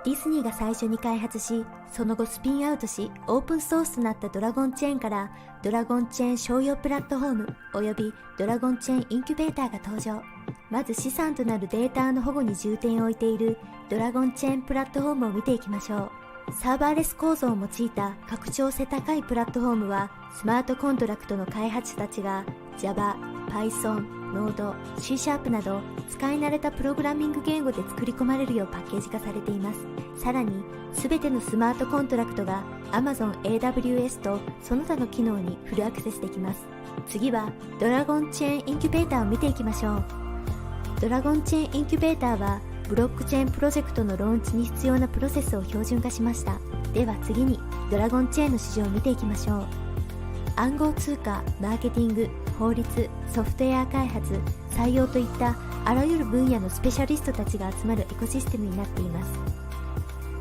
ディズニーが最初に開発し、その後スピンアウトし、オープンソースとなったドラゴンチェーンから、ドラゴンチェーン商用プラットフォームおよびドラゴンチェーンインキュベーターが登場。まず資産となるデータの保護に重点を置いているドラゴンチェーンプラットフォームを見ていきましょう。サーバーレス構造を用いた拡張性高いプラットフォームは、スマートコントラクトの開発者たちが Java、Python、Node、C# など使い慣れたプログラミング言語で作り込まれるようパッケージ化されています。さらに、すべてのスマートコントラクトが Amazon AWS とその他の機能にフルアクセスできます。次はドラゴンチェーンインキュベーターを見ていきましょう。ドラゴンチェーンインキュベーターはブロックチェーンプロジェクトのローンチに必要なプロセスを標準化しました。では次にドラゴンチェーンの市場を見ていきましょう。暗号通貨、マーケティング、法律、ソフトウェア開発、採用といったあらゆる分野のスペシャリストたちが集まるエコシステムになっています。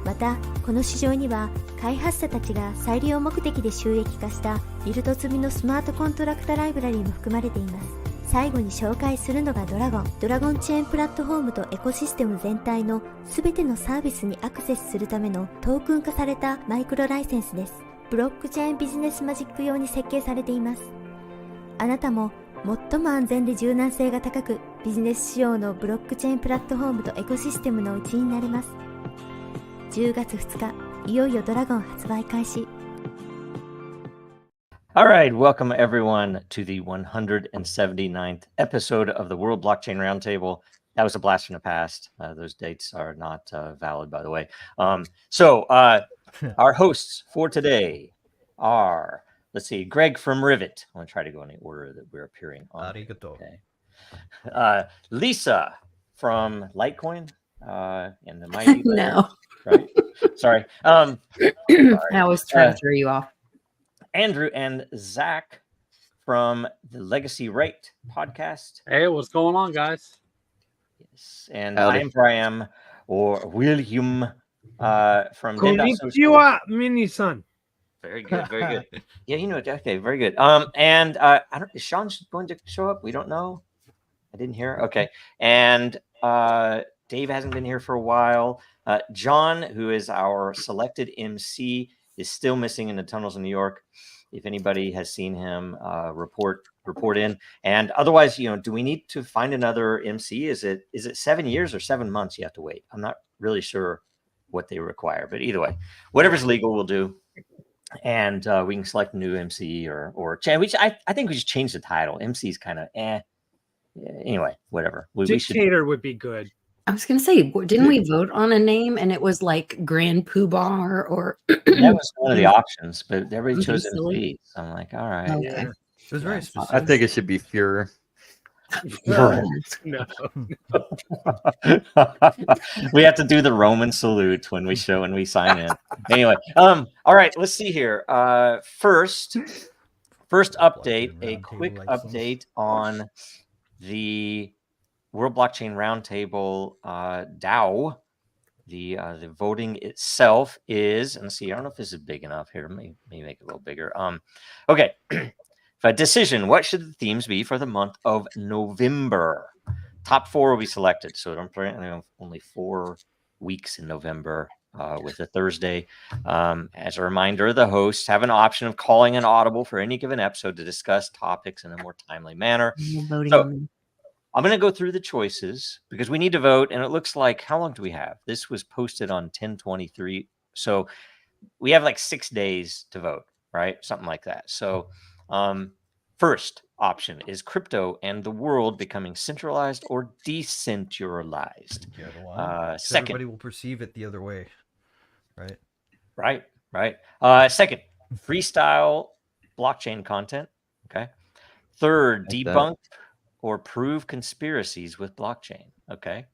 また、この市場には開発者たちが再利用目的で収益化したビルド済みのスマートコントラクタライブラリーも含まれています。最後に紹介するのがドラゴンチェーンプラットフォームとエコシステム全体のすべてのサービスにアクセスするためのトークン化されたマイクロライセンスです。ブロックチェーンビジネスマジック用に設計されています。あなたも最も安全で柔軟性が高くビジネス仕様のブロックチェーンプラットフォームとエコシステムの一員になれます。10月2日、いよいよドラゴン発売開始。All right, welcome everyone to the 179th episode of the World Blockchain Roundtable. That was a blast from the past. Those dates are not valid, by the way. Our hosts for today are, let's see, Greg from Rivet. I'm going to try to go in the order that we're appearing on. Okay. Lisa from Litecoin and the Mighty. No. Right? Sorry. I always try to throw you off. Andrew and Zach from the Legacy Right podcast. Hey, what's going on, guys? Yes, and I am Brian or William from Konnichiwa, mini-san. Very good, very good. Yeah, you know, okay, very good. And I don't. Is Sean going to show up? We don't know. I didn't hear. Okay, and Dave hasn't been here for a while. John, who is our selected MC, is still missing in the tunnels in New York. If anybody has seen him, report in. And otherwise, you know, do we need to find another MC? Is it 7 years or 7 months you have to wait? I'm not really sure what they require, but either way, whatever's legal, we'll do. And we can select a new MC or change. I think we should change the title. MC is kind of Anyway, whatever. Dictator would be good. I was going to say, didn't we vote on a name and it was like Grand Poobah or? That was one of the options, but everybody chose MC. So I'm like, all right. Okay. Yeah. It was very specific. I think it should be Fuhrer. No. We have to do the Roman salute when we sign in. Anyway, all right, let's see here. First update, a quick update on the World Blockchain Roundtable DAO. The voting itself is, and see, I don't know if this is big enough here. Maybe make it a little bigger. Okay. A decision. What should the themes be for the month of November? Top 4 will be selected. So only 4 weeks in November with a Thursday. As a reminder, the hosts have an option of calling an audible for any given episode to discuss topics in a more timely manner. So I'm going to go through the choices because we need to vote. And it looks like, how long do we have? This was posted on 10/23. So we have like 6 days to vote, right? Something like that. So first option is crypto and the world becoming centralized or decentralized. Second, everybody will perceive it the other way, right? Right. Second, freestyle blockchain content. Okay. Third, debunk or prove conspiracies with blockchain. Okay.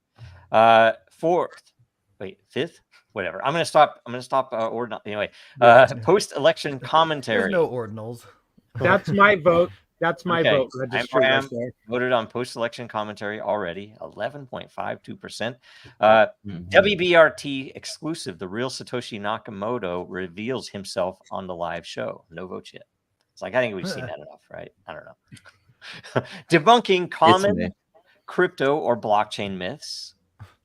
Fifth. Whatever. I'm gonna stop. Ordinal. Anyway, post-election commentary. There's no ordinals. That's my vote. That's my vote. I voted on post-election commentary already. 11.52%. WBRT exclusive. The real Satoshi Nakamoto reveals himself on the live show. No votes yet. It's like I think we've seen that enough, right? I don't know. Debunking common crypto or blockchain myths.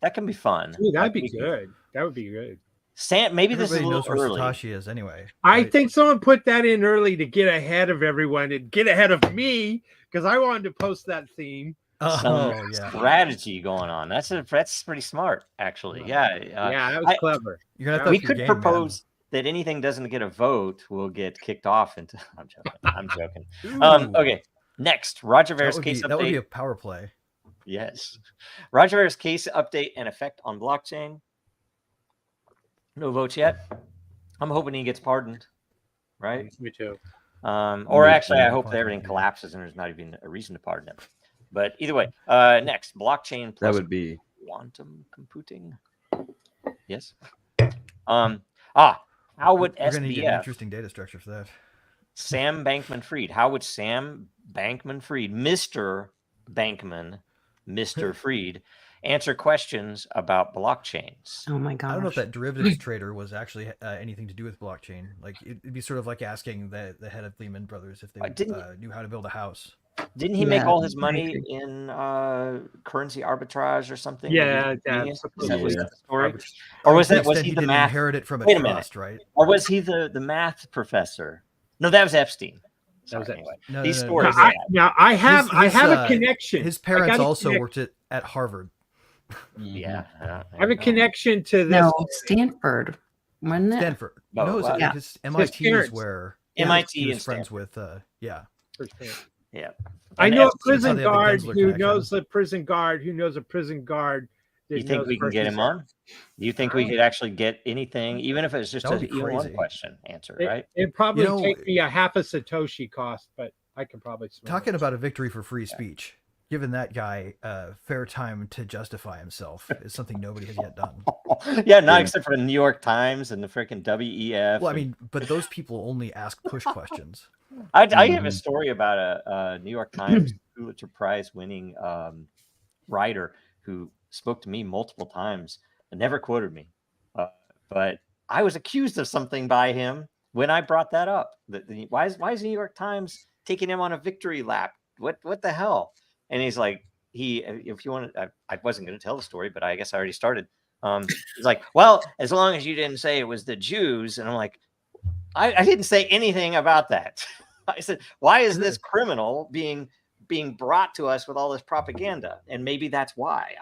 That can be fun. Ooh, that'd be good. That would be good. Sam, maybe this is a Everybody little knows where early. Satoshi is anyway. I right? think someone put that in early to get ahead of everyone and get ahead of me because I wanted to post that theme. Some yeah. strategy going on. That's pretty smart, actually. Yeah. Yeah, that was clever. You're gonna have Yeah, to We up your could game, propose that anything doesn't get a vote will get kicked off into. I'm joking. I'm joking. man. Ooh, Okay. Next, Roger that Ver's would, case be, that would be update. a power play. Yes. Roger Ver's case update and effect on blockchain. No votes yet. I'm hoping he gets pardoned. Right. Me too. Or Me actually, too. I hope that everything collapses and there's not even a reason to pardon him. But either way, next, blockchain plus That would be quantum computing. Yes. How would You're gonna need an SBF interesting data structure for that. Sam Bankman-Fried? How would Sam Bankman-Fried, Mr. Bankman, Mr. Fried, answer questions about blockchains? Oh my god. I don't know if that derivatives trader was actually anything to do with blockchain. Like it'd be sort of like asking the head of Lehman Brothers if they knew how to build a house. Didn't he make Yeah, all his I money agree. in currency arbitrage or something? Yeah, Is that supposedly. was the story? Or was To the that was extent he the didn't math? inherit it from a Wait a minute. trust, right? Or was he the math professor? No, that was Epstein. That was Sorry, Epstein. anyway. No, These no, no, stories. no. Now I have His, a connection. His I parents got a also connect- worked at Harvard. Yeah. I have a connection to this. No, Stanford, wasn't it? Stanford. Oh, No, wow. Yeah. his MIT is parents. where MIT he was and friends with. Yeah. Yeah. I And know a Epstein- prison they have the guard Gensler who connection. knows a prison guard who knows a prison guard. that You think knows we can get him persons. on? Do you think we could actually get anything, even if it's just That would a be even one crazy. question answer, It, right? it'd probably You know- take me a half a Satoshi cost, but I can probably swim Talking it. about a victory for free speech, giving that guy fair time to justify himself is something nobody has yet done. Yeah, not Yeah. except for the New York Times and the freaking WEF. Well, I mean, but those people only ask push questions. I have a Mhm. story about a New York Times Pulitzer Prize winning writer who spoke to me multiple times and never quoted me. But I was accused of something by him when I brought that up. Why is the New York Times taking him on a victory lap? What the hell? And he's like, if you want to, I wasn't going to tell the story, but I guess I already started. He's like, well, as long as you didn't say it was the Jews. And I'm like, I didn't say anything about that. I said, why is this criminal being brought to us with all this propaganda? And maybe that's why.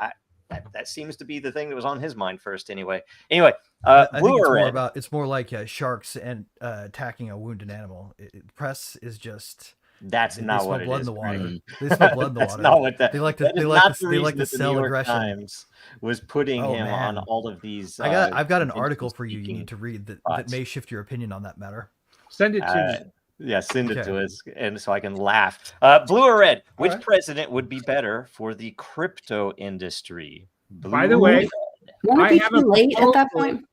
That seems to be the thing that was on his mind first. Anyway, I blue think or red? it's more like sharks and attacking a wounded animal. Press is just That's they not smell what it blood is. in the water. Brandon. They smell blood in the That's water. not what that. They like to that is they not like to the they like reason to that the sell New York aggression. Times was putting Oh, him on man. all of these. I've got an convention article for you. You speaking need to read that spots. may shift your opinion on that matter. Send it to me. Yeah, send it Okay. to us, and so I can laugh. Blue or red? Which right. president would be better for the crypto industry? By the Blue way, or red? Won't I it be have a too late at that proposal. point?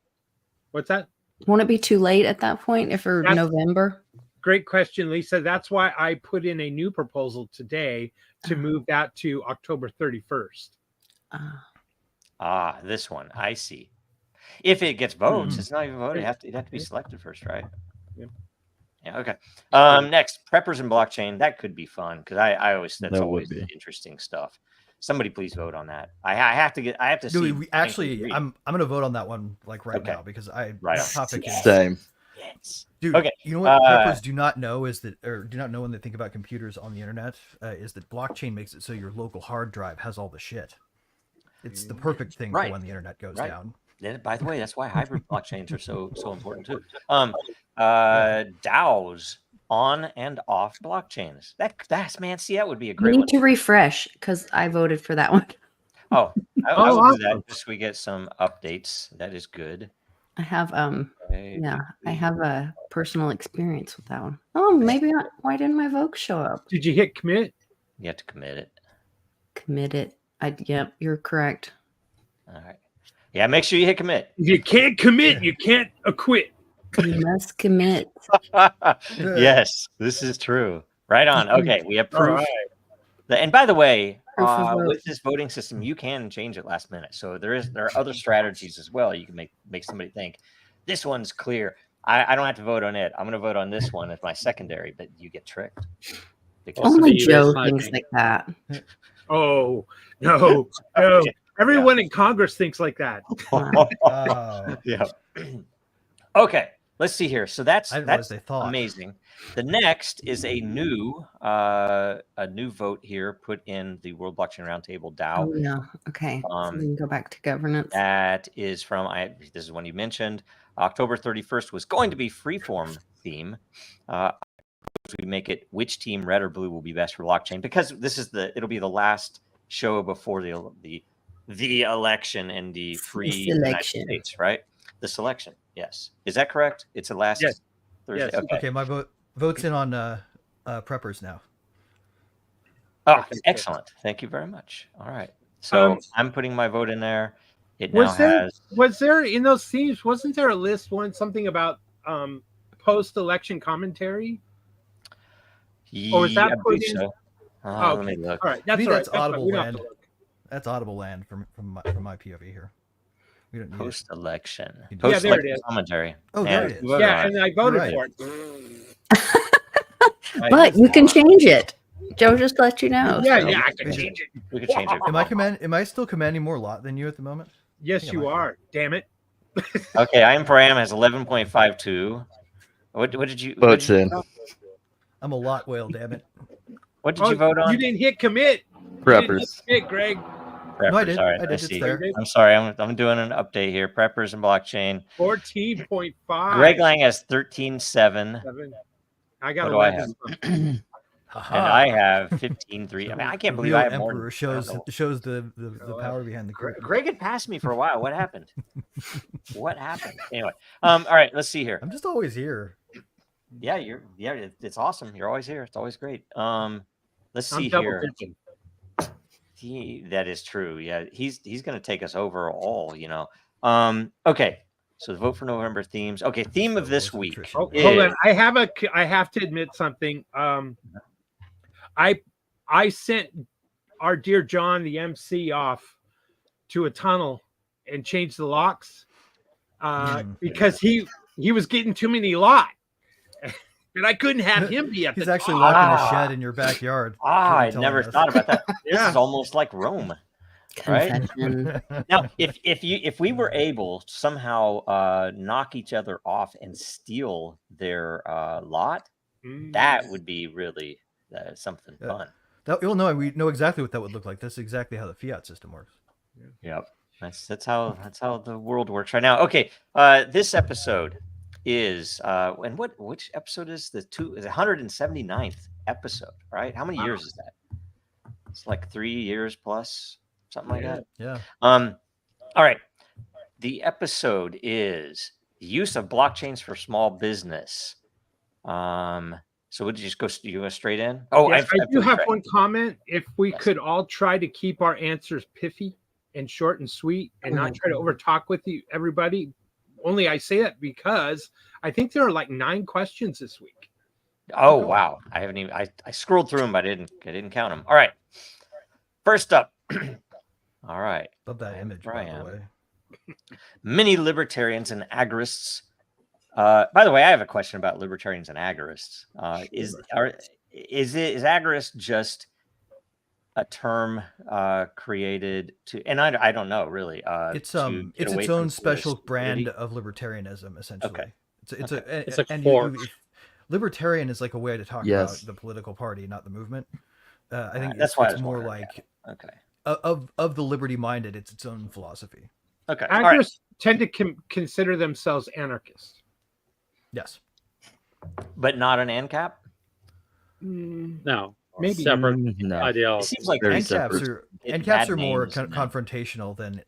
What's that? Won't it be too late at that point if for That's- November? Great question, Lisa. That's why I put in a new proposal today to move that to October 31st. This one. I see. If it gets votes, it's not even voted. It'd have to be selected first, right? Yep. Yeah. Okay. Next, preppers and blockchain. That could be fun because I always that's That would always be. interesting stuff. Somebody please vote on that. I have to see. No, actually, agree. I'm gonna vote on that one like right Okay. now because Right that on. topic is Same. Yes. dude. Okay, You know what uh, preppers do not know is that, or do not know when they think about computers on the internet, is that blockchain makes it so your local hard drive has all the shit. It's the perfect thing Right. for when the internet goes Right. down. Then, by the way, that's why hybrid blockchains are so important too. DAOs on and off blockchains. That's man. See, that would be a You great need one. to refresh because I voted for that one. I Oh, will do that awesome. just so we get some updates. That is good. I have Okay. yeah, I have a personal experience with that one. Oh, maybe not. Why didn't my vote show up? Did you hit commit? You have to commit it. Commit it. Yep, you're correct. All right. Yeah, make sure you hit commit. If you can't commit, you can't acquit. You must commit. Yes, this is true. Right on. Okay, we have All proof. right. And by the way, Proof of vote. with this voting system, you can change it last minute. So there are other strategies as well. You can make somebody think this one's clear. I don't have to vote on it. I'm going to vote on this one as my secondary, but you get tricked. Because Only Maybe Joe that's my thinks thing. like that. Oh, no. Everyone in Congress thinks like that. Oh, Yeah. Okay, let's see here. So that's I didn't realize that's they thought. amazing. The next is a new vote here put in the World Blockchain Roundtable DAO. Oh, yeah. Okay. So we can go back to governance. That is from this is one you mentioned. October 31st was going to be freeform theme. We make it which team, red or blue, will be best for blockchain, because this is it'll be the last show before the election in the free United States, right? The selection, yes. Is that correct? It's the last Thursday. Yes. Okay. Okay, my vote's in on preppers now. Oh, Okay, excellent. Thank you very much. All right. So I'm putting my vote in there. It now Was there in those themes? Wasn't there a list? Something about post-election commentary? Or was that put in? so. Oh, Let me look. All right, that's Me, all right. that's That's fine. audible We don't have land. to look. That's audible land from my POV here. We don't need it. Post-election. Yeah, there it Post-election is. commentary. Oh, there it is. Yeah, and I voted Right. for it. But you can change it. Joe just let you know. Yeah, so. yeah, I can change it. We could change it. Am I still commanding more lot than you at the moment? Yes, you are. Damn it. Okay, I am Param has 11.52. What did you Votes in. I'm a lot whale, damn it. What did you vote on? You didn't hit commit. Preppers. Hit, Greg. Preppers. No, I did. All right, I did. It's see. there. I'm sorry. I'm doing an update here. Preppers and blockchain. 14.5. Greg Lang has 13.7. I got What do I 11. and I have 15.3. I mean, I can't believe Real I have more. Emperor shows the power behind the curtain. Greg had passed me for a while. What happened? What happened? Anyway, all right. Let's see here. I'm just always here. Yeah, it's awesome. You're always here. It's always great. Let's see I'm double here. dipping. That is true. Yeah, he's going to take us over all. Okay. So the vote for November themes. Okay, theme of this week. Oh, hold on. I have to admit something. I sent our dear John, the MC, off to a tunnel and changed the locks because he was getting too many lot. And I couldn't have him be at He's the actually top. locked in a shed in your backyard. I never thought about that. This Yeah. is almost like Rome. Right? Confession. Now, if we were able to somehow knock each other off and steal their lot, that would be really something fun. You'll know. We know exactly what that would look like. That's exactly how the fiat system works. Yep, that's how the world works right now. Okay, this episode is and which episode is the 179th episode? Right? How many years is that? It's like 3 years plus. Something like that. Yeah. All right. The episode is the use of blockchains for small business. So would you just go straight in? Oh, Yes, I do have right. one comment. If we could all try to keep our answers pithy and short and sweet and not try to overtalk with everybody. Only I say that because I think there are like 9 questions this week. Oh, wow. I haven't even I scrolled through them, but I didn't count them. All right. First up. All right. Love that image, by the way. Many libertarians and agorists. By the way, I have a question about libertarians and agorists. Is agorist just a term created to? And I don't know really. It's its own special brand of libertarianism, essentially. Okay. It's a core. Libertarian is like a way to talk about the political party, not the movement. I think that's why it's more like okay. Of the liberty minded, it's its own philosophy. Okay. Agorists tend to consider themselves anarchists. Yes, but not an ANCAP. No, maybe separate No. ideology. It seems like NCAPs are more confrontational than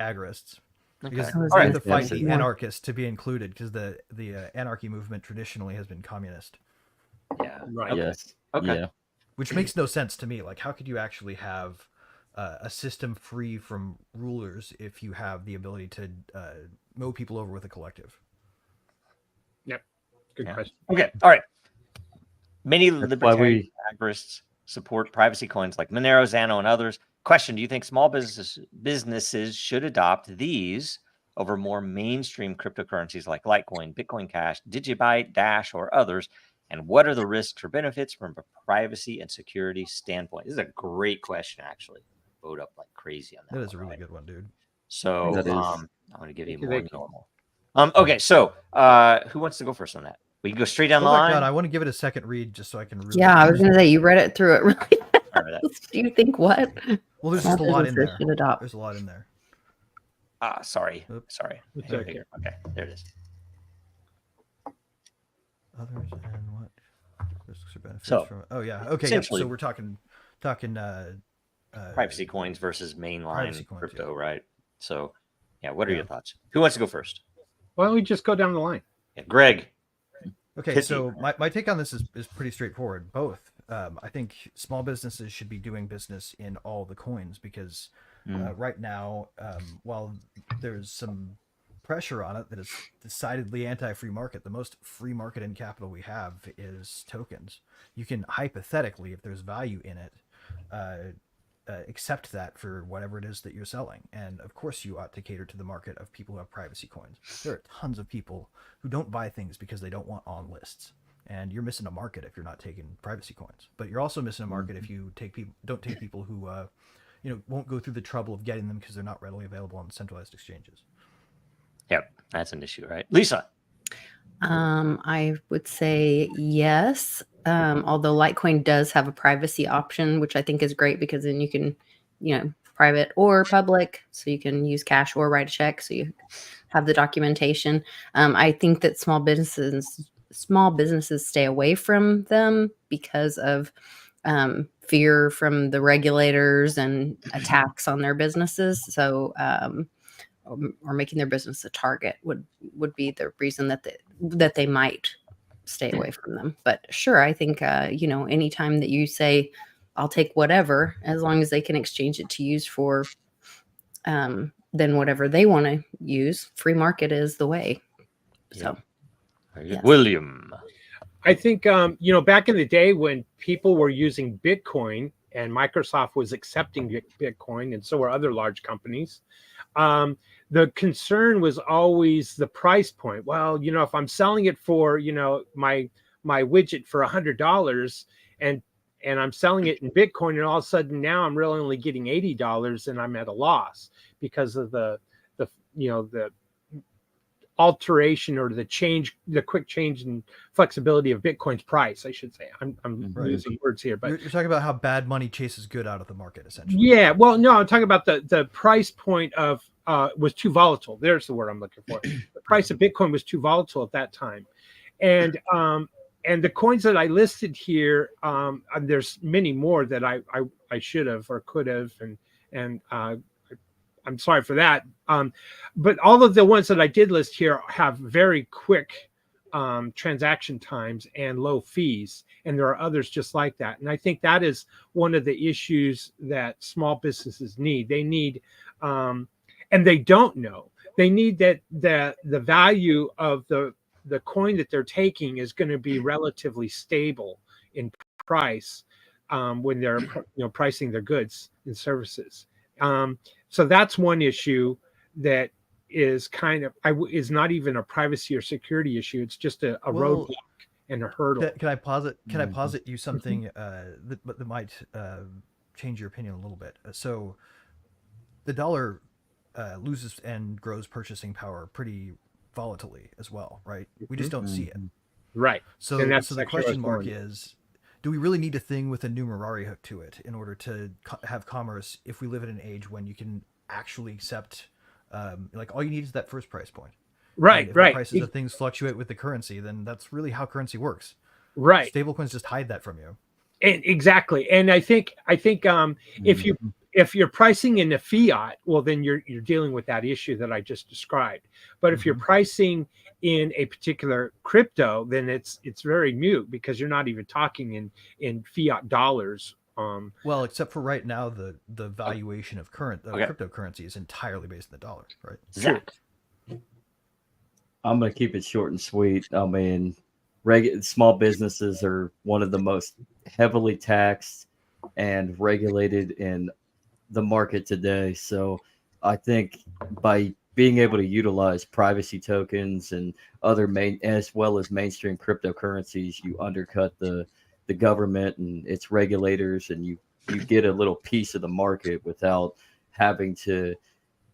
agorists. Because Okay. they All have right. to fight the Yeah. anarchists to be included, because the anarchy movement traditionally has been communist, Yeah. Right. Okay. Yes. Okay. Yeah. which makes no sense to me. Like, how could you actually have a system free from rulers if you have the ability to mow people over with a collective? Good question. Okay. All right. Many why libertarian agorists support privacy coins like Monero, Xano, and others. Question: do you think small businesses should adopt these over more mainstream cryptocurrencies like Litecoin, Bitcoin Cash, Digibyte, Dash, or others? And what are the risks or benefits from a privacy and security standpoint? This is a great question, actually. vote up like crazy on that. That is a one, really right? good one, dude. So That is. I'm going to give you Thank you, more thank you. normal. Okay, so who wants to go first on that? We can go straight down the Oh my line. God, I want to give it a second read just so I can really. Yeah, I was going to say, you read it through it really All right. fast. Do you think what? Well, there's Small just a lot in businesses there. should adopt. There's a lot in there. Sorry. Oops. Sorry. It's Here, okay. here. Okay, there it is. Others and what risks or benefits So, from? Oh yeah, okay. Yeah. essentially- So we're talking Privacy coins versus mainline privacy coins, crypto, yeah. right? So, yeah, what are Yeah. your thoughts? Who wants to go first? Why don't we just go down the line? Yeah, Greg. Okay, Pithy. so my take on this is pretty straightforward. Both. I think small businesses should be doing business in all the coins because right now, while there's some pressure on it that is decidedly anti-free market, the most free market in capital we have is tokens. You can hypothetically, if there's value in it, accept that for whatever it is that you're selling. And of course you ought to cater to the market of people who have privacy coins. There are tons of people who don't buy things because they don't want on lists. And you're missing a market if you're not taking privacy coins. But you're also missing a market if you don't take people who won't go through the trouble of getting them because they're not readily available on centralized exchanges. Yep, that's an issue, right? Lisa. I would say yes. Although Litecoin does have a privacy option, which I think is great because then you can, private or public, so you can use cash or write a check, so you have the documentation. I think that small businesses stay away from them because of fear from the regulators and attacks on their businesses. So, or making their business a target would be the reason that they might stay away from them. But sure, I think anytime that you say I'll take whatever, as long as they can exchange it to use for then whatever they want to use, free market is the way. So Very good. Yes. William. I think back in the day when people were using Bitcoin and Microsoft was accepting Bitcoin, and so were other large companies, the concern was always the price point. Well, if I'm selling it for my widget for $100 and I'm selling it in Bitcoin, and all of a sudden now I'm really only getting $80 and I'm at a loss because of the alteration or the quick change in flexibility of Bitcoin's price, I should say. I'm Right. using words here, but You're talking about how bad money chases good out of the market, essentially. yeah, well, no, I'm talking about the price point of was too volatile. There's the word I'm looking for. The price of Bitcoin was too volatile at that time, and the coins that I listed here, there's many more that I should have or could have, and I'm sorry for that. But all of the ones that I did list here have very quick transaction times and low fees. And there are others just like that. And I think that is one of the issues that small businesses need. They need, and they don't know, they need that the value of the coin that they're taking is going to be relatively stable in price when they're pricing their goods and services. So that's one issue that is is not even a privacy or security issue. It's just a roadblock and a hurdle. Can I posit you something that might change your opinion a little bit? So the dollar loses and grows purchasing power pretty volatilely as well, right? We just don't see it. Right. So And that's the actually question what I was mark going with. is, do we really need a thing with a numerari hook to it in order to have commerce if we live in an age when you can actually accept, all you need is that first price point? Right, and if right. the prices of things fluctuate with the currency, then that's really how currency works. Right. Stablecoins just hide that from you. And exactly. And I think if you're pricing in a fiat, well, then you're dealing with that issue that I just described. But if you're pricing in a particular crypto, then it's very mute because you're not even talking in fiat dollars. Well, except for right now, the valuation of cryptocurrency is entirely based on the dollar, right? Zach. I'm going to keep it short and sweet. I mean, small businesses are one of the most heavily taxed and regulated in the market today. So I think by being able to utilize privacy tokens and other as well as mainstream cryptocurrencies, you undercut the government and its regulators, and you you get a little piece of the market without having to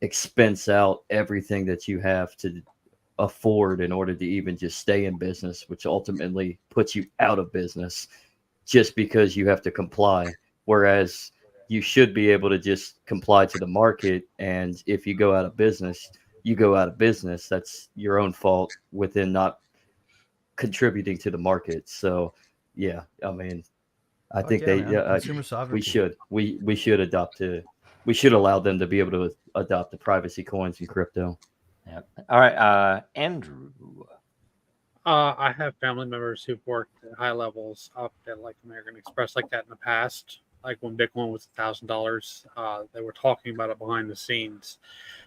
expense out everything that you have to afford in order to even just stay in business, which ultimately puts you out of business just because you have to comply. Whereas you should be able to just comply to the market. And if you go out of business, you go out of business. That's your own fault within not contributing to the market. So, yeah, I mean, I think consumer sovereignty. we should allow them to be able to adopt the privacy coins in crypto. Yeah. All right, Andrew. I have family members who've worked at high levels up at like American Express like that in the past. Like when Bitcoin was $1,000, they were talking about it behind the scenes.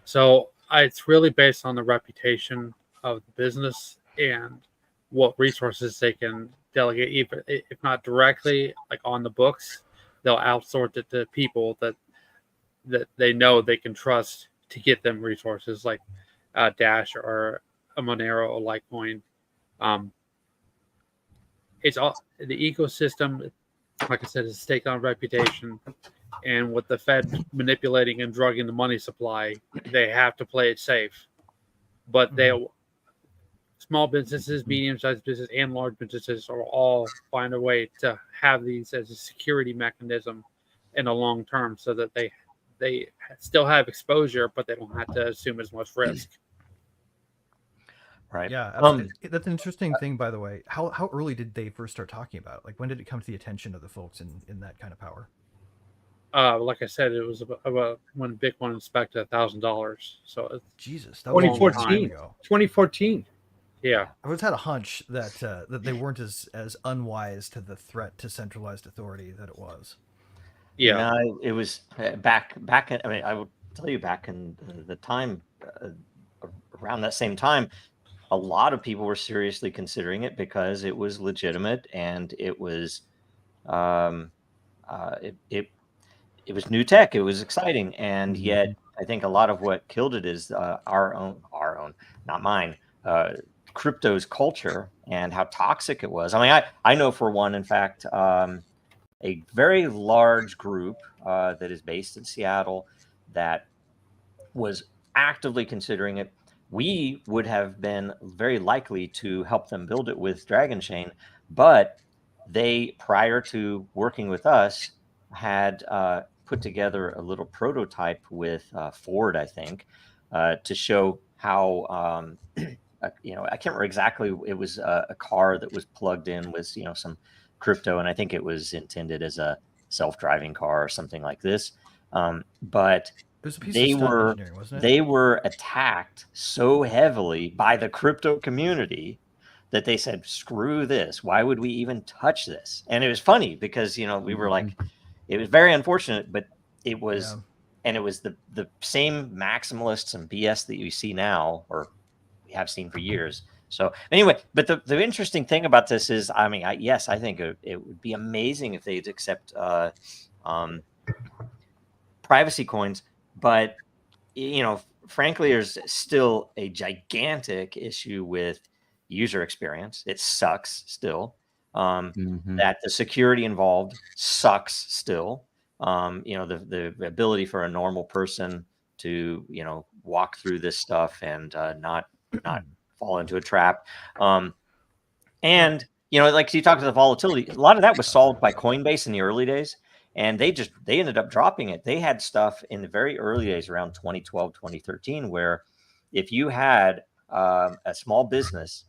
So it's really based on the reputation of the business and what resources they can delegate, even if not directly like on the books. They'll outsource it to people that they know they can trust to get them resources like Dash or a Monero or Litecoin. It's all the ecosystem, like I said, is stake on reputation, and with the Fed manipulating and drugging the money supply, they have to play it safe. But small businesses, medium-sized businesses, and large businesses are all find a way to have these as a security mechanism in the long term, so that they still have exposure, but they don't have to assume as much risk. Right. Yeah, that's an interesting thing, by the way. How early did they first start talking about it? Like, when did it come to the attention of the folks in that kind of power? Like I said, it was about when Bitcoin was back to $1,000. So Jesus, that was 2014. 2014. Yeah, I always had a hunch that that they weren't as unwise to the threat to centralized authority that it was. yeah. No, it was back. I mean, I will tell you, back in the time around that same time, a lot of people were seriously considering it because it was legitimate and it was it was new tech. It was exciting, and yet I think a lot of what killed it is our own, not mine, crypto's culture and how toxic it was. I mean, I know for one, in fact, a very large group that is based in Seattle that was actively considering it. We would have been very likely to help them build it with Dragon Chain, but they, prior to working with us, had put together a little prototype with Ford, I think, to show how, I can't remember exactly. It was a car that was plugged in with, some crypto, and I think it was intended as a self-driving car or something like this. But they were attacked so heavily by the crypto community that they said, screw this. Why would we even touch this? And it was funny because, we were like, it was very unfortunate, but it was, and it was the same maximalists and BS that you see now, or we have seen for years. So anyway, but the interesting thing about this is, I mean, yes, I think it would be amazing if they'd accept privacy coins, but frankly, there's still a gigantic issue with user experience. It sucks still. That the security involved sucks still. The ability for a normal person to walk through this stuff and not fall into a trap. And like you talked about the volatility, a lot of that was solved by Coinbase in the early days. And they ended up dropping it. They had stuff in the very early days around 2012, 2013, where if you had a small business,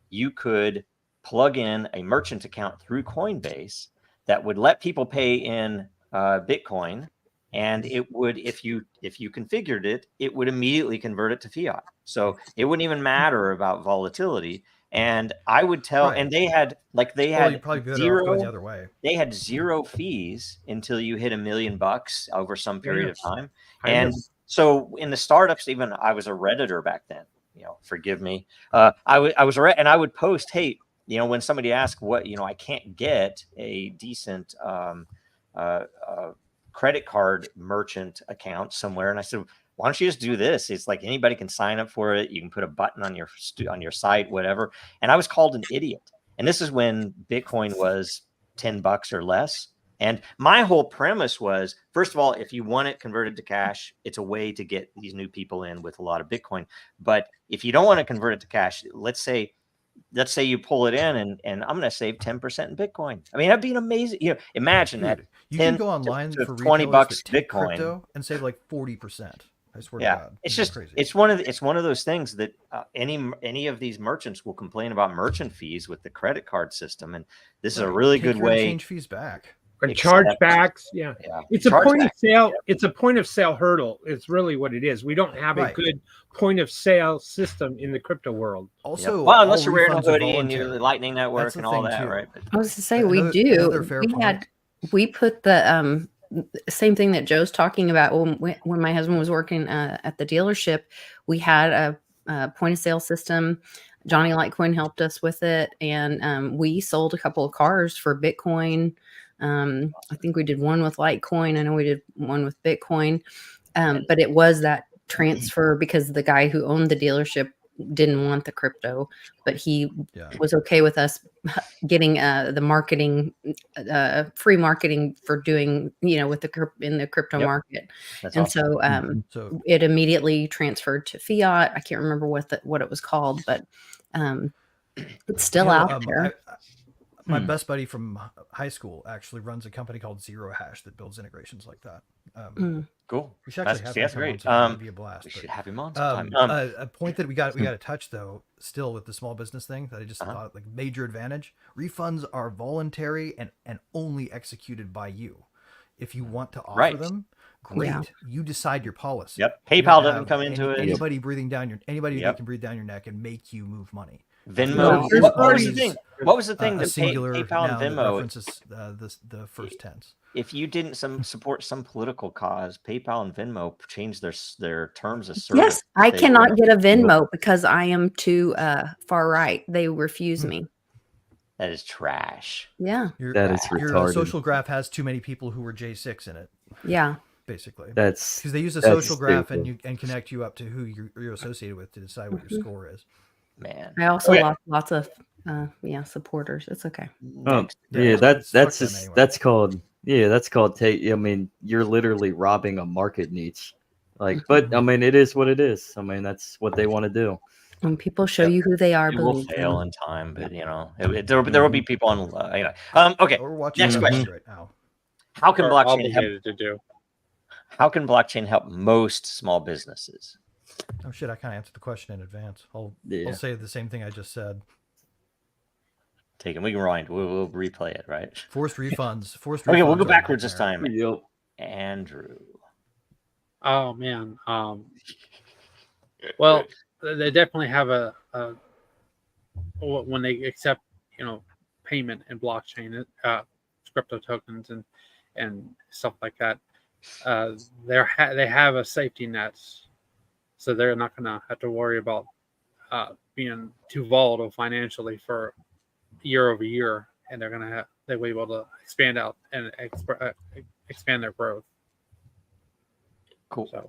you could plug in a merchant account through Coinbase that would let people pay in Bitcoin. And it would, if you configured it, it would immediately convert it to fiat. So it wouldn't even matter about volatility. And I would tell, and they had zero. The other way. They had zero fees until you hit $1 million over some period of time. And so in the startups, even I was a Redditor back then. Forgive me. I was and I would post, hey, when somebody asked what, I can't get a decent credit card merchant account somewhere, and I said, why don't you just do this? It's like anybody can sign up for it. You can put a button on your site, whatever. And I was called an idiot. And this is when Bitcoin was $10 or less. And my whole premise was, first of all, if you want it converted to cash, it's a way to get these new people in with a lot of Bitcoin. But if you don't want to convert it to cash, let's say you pull it in and I'm going to save 10% in Bitcoin. I mean, that'd be an amazing, imagine that. You can go online for $20 retailers that take Bitcoin crypto and save like 40%. I swear to God. It's just crazy. it's one of those things that any of these merchants will complain about merchant fees with the credit card system, and this is a really good way. Change fees back. And chargebacks, it's a point of sale. It's a point of sale hurdle. It's really what it is. We don't have a good point of sale system in the crypto world. Also, well, unless you're wearing a hoodie and you're the Lightning Network and all that, right? I was to say we do. We put the same thing that Joe's talking about. When my husband was working at the dealership, we had a point of sale system. Johnny Litecoin helped us with it, and we sold a couple of cars for Bitcoin. I think we did one with Litecoin. I know we did one with Bitcoin, but it was that transfer because the guy who owned the dealership didn't want the crypto, but he was okay with us getting the marketing, free marketing for doing, with in the crypto market. That's awesome. So it immediately transferred to fiat. I can't remember what it was called, but it's still out there. My best buddy from high school actually runs a company called Zero Hash that builds integrations like that. Cool. We should actually that's great. It'd be a blast. We should have him on sometime. A point that we got to touch though, still with the small business thing that I just thought like major advantage. Refunds are voluntary and only executed by you. If you want to offer them, great. Yeah. You decide your policy. Yep. PayPal doesn't come into it. Anybody breathing down that can breathe down your neck and make you move money. Venmo. What was the thing? What was the thing that PayPal and Venmo references the first tense? If you didn't support some political cause, PayPal and Venmo changed their terms of service. Yes, I cannot get a Venmo because I am too far right. They refuse me. That is trash. Yeah, that is retarded. Your social graph has too many people who were J6 in it. Yeah, basically. That's because they use a social graph and connect you up to who you're associated with to decide what your score is. Man, I also lost lots of supporters. It's okay. That's called take. I mean, you're literally robbing a market niche. But I mean, it is what it is. I mean, that's what they want to do. When people show you who they are, it will fail in time, but there will be people on. Okay. Next question. Right now. How can blockchain help? How can blockchain help most small businesses? Oh shit! I kind of answered the question in advance. I'll say the same thing I just said. We can rewind. We'll replay it. Right. Forced refunds. Okay, we'll go backwards this time. Yep. Andrew. Oh man. Well, they definitely have a when they accept payment in blockchain, crypto tokens and stuff like that. They have a safety nets. So they're not going to have to worry about being too volatile financially for year over year, and they'll be able to expand out and expand their growth. Cool. So,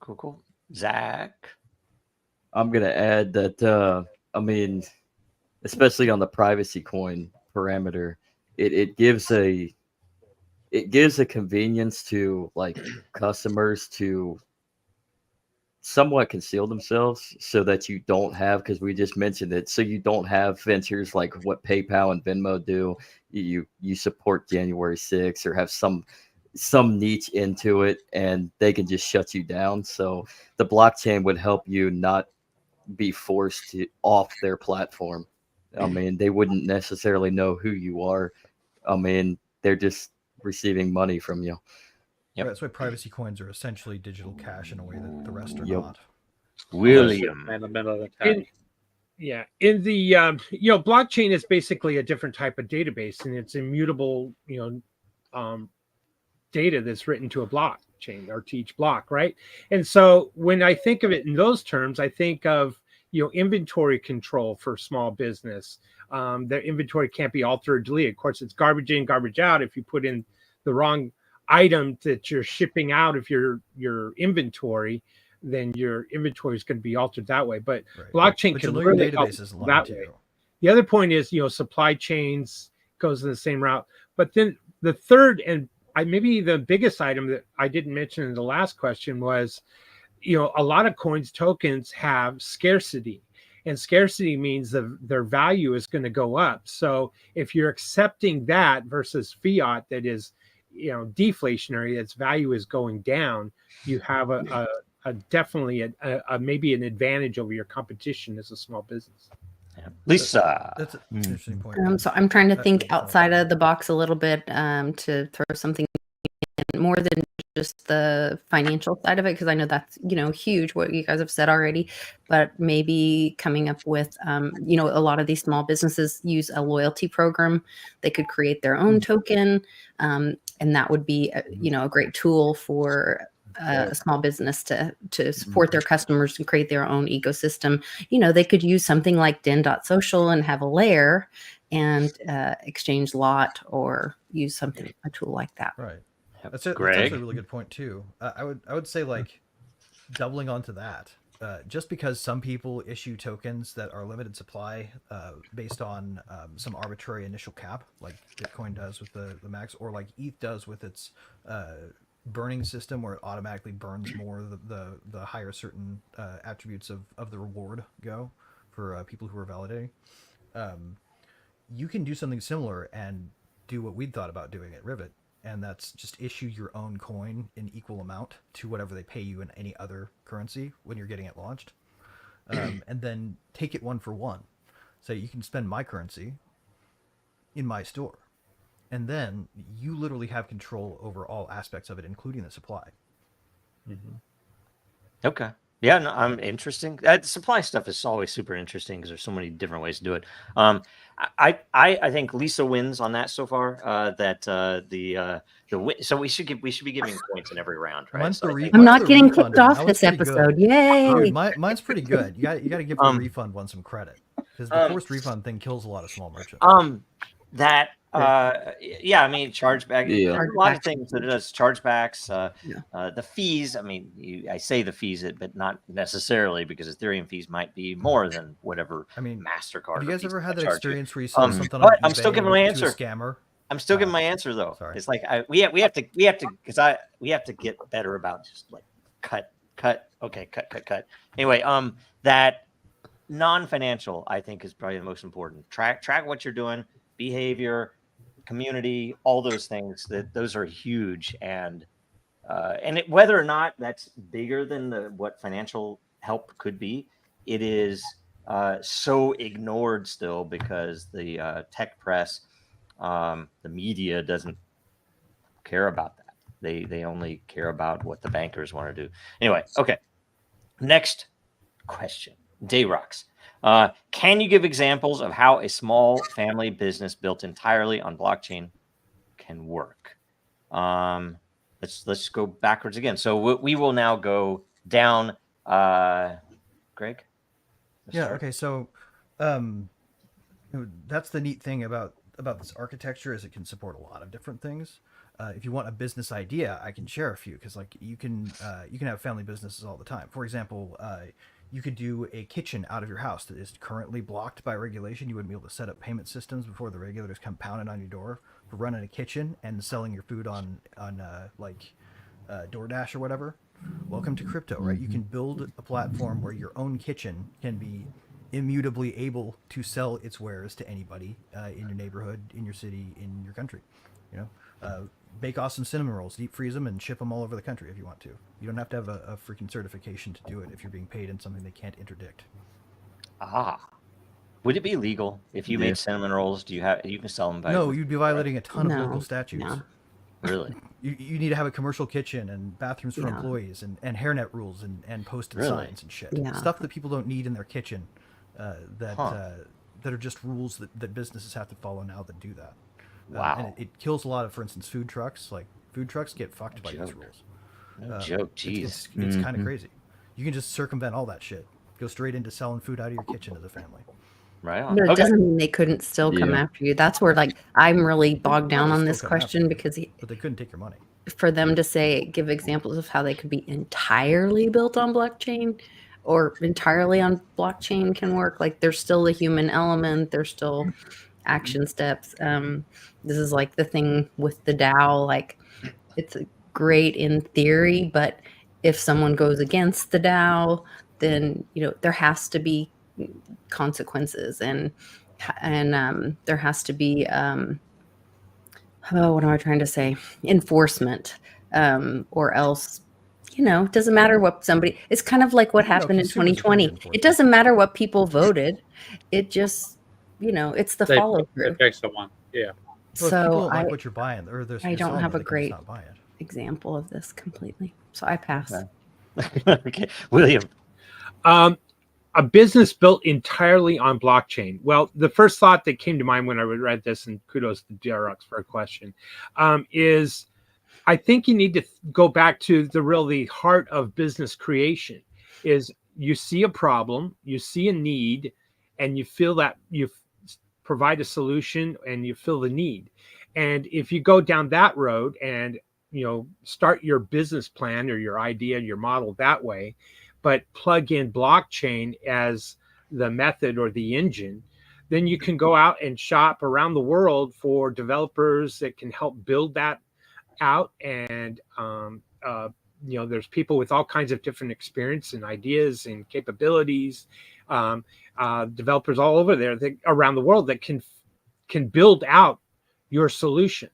cool. Zach, I'm gonna add that. I mean, especially on the privacy coin parameter, it gives a convenience to customers to somewhat conceal themselves so that you don't have, because we just mentioned it, so you don't have ventures like what PayPal and Venmo do. You support January 6th or have some niche into it and they can just shut you down. So the blockchain would help you not be forced off their platform. I mean, they wouldn't necessarily know who you are. I mean, they're just receiving money from you. Yep. That's why privacy coins are essentially digital cash in a way that the rest are not. William. In the blockchain is basically a different type of database, and it's immutable, data that's written to a blockchain or to each block, right? And so when I think of it in those terms, I think of inventory control for small business. Their inventory can't be altered or deleted. Of course, it's garbage in, garbage out. If you put in the wrong item that you're shipping out of your inventory, then your inventory is going to be altered that way. But blockchain can really help that way. The other point is, supply chains goes in the same route. But then the third and maybe the biggest item that I didn't mention in the last question was, a lot of coins, tokens have scarcity, and scarcity means their value is going to go up. So if you're accepting that versus fiat that is, deflationary, its value is going down, you have a definitely maybe an advantage over your competition as a small business. Yeah. Lisa, that's an interesting point. So I'm trying to think outside of the box a little bit to throw something in more than just the financial side of it, because I know that's huge what you guys have said already, but maybe coming up with a lot of these small businesses use a loyalty program. They could create their own token, and that would be a great tool for a small business to support their customers and create their own ecosystem. They could use something like den.social and have a layer and exchange lot, or use a tool like that. Right. That's actually a really good point too. I would say like doubling onto that. Just because some people issue tokens that are limited supply based on some arbitrary initial cap, like Bitcoin does with the max, or like ETH does with its burning system, where it automatically burns more the higher certain attributes of the reward go for people who are validating. You can do something similar and do what we'd thought about doing at Rivet. And that's just issue your own coin in equal amount to whatever they pay you in any other currency when you're getting it launched. And then take it one for one. So you can spend my currency in my store. And then you literally have control over all aspects of it, including the supply. Mm-hmm. Okay. Yeah, no, I'm interesting. That supply stuff is always super interesting because there's so many different ways to do it. I think Lisa wins on that so far. So we should be giving points in every round, right? Mine's I'm not getting kicked off this episode. Yay! Dude, mine's pretty good. You got to give the refund one some credit, because the forced refund thing kills a lot of small merchants. I mean, chargeback. Yeah. A lot of things that it does. Chargebacks, the fees. I mean, I say the fees, but not necessarily, because Ethereum fees might be more than whatever. MasterCard. Have you guys ever had that experience where you saw something on eBay I'm still giving my answer. Scammer. I'm still giving my answer though. Sorry. It's like we have to get better about just like cut. Okay, cut. Anyway, that non-financial I think is probably the most important. Track what you're doing, behavior, community, all those things. Those are huge, and whether or not that's bigger than what financial help could be, it is so ignored still because the tech press, the media doesn't care about that. They only care about what the bankers want to do. Anyway, okay. Next question. Dayrocks. Can you give examples of how a small family business built entirely on blockchain can work? Let's go backwards again. So we will now go down. Greg? Yeah. Okay. So that's the neat thing about this architecture, is it can support a lot of different things. If you want a business idea, I can share a few, because like you can have family businesses all the time. For example, you could do a kitchen out of your house that is currently blocked by regulation. You wouldn't be able to set up payment systems before the regulators come pounding on your door for running a kitchen and selling your food on DoorDash or whatever. Welcome to crypto, right? You can build a platform where your own kitchen can be immutably able to sell its wares to anybody in your neighborhood, in your city, in your country. Bake awesome cinnamon rolls, deep freeze them, and ship them all over the country if you want to. You don't have to have a freaking certification to do it if you're being paid in something they can't interdict. Would it be legal if you made cinnamon rolls? You can sell them by? No, you'd be violating a ton of local statutes. No. Really? You need to have a commercial kitchen and bathrooms for employees and hairnet rules and posted signs and shit. Yeah. Stuff that people don't need in their kitchen that are just rules that businesses have to follow now that do that. Wow. And it kills a lot of, for instance, food trucks. Like food trucks get fucked by these rules. No joke. Jeez. It's kind of crazy. You can just circumvent all that shit. Go straight into selling food out of your kitchen as a family. Right on. But it doesn't mean they couldn't still come after you. That's where I'm really bogged down on this question, because but they couldn't take your money. For them to give examples of how they could be entirely built on blockchain or entirely on blockchain can work. Like there's still a human element. There's still action steps. This is like the thing with the DAO. Like, it's great in theory, but if someone goes against the DAO, then there has to be consequences, and there has to be what am I trying to say? Enforcement, or else. It doesn't matter what somebody. It's kind of like what happened in 2020. It doesn't matter what people voted. It just, it's the follow through. It takes someone. Yeah. Well, So if people don't like what you're buying, or I don't have a great not buy it. example of this completely. So I pass. Okay, William. A business built entirely on blockchain. Well, the first thought that came to mind when I read this, and kudos to DRX for a question, is I think you need to go back to the heart of business creation. Is you see a problem, you see a need, and you feel that you provide a solution and you fill the need. And if you go down that road and start your business plan or your idea, your model that way, but plug in blockchain as the method or the engine, then you can go out and shop around the world for developers that can help build that out. And there's people with all kinds of different experience and ideas and capabilities, developers all over there around the world that can build out your solution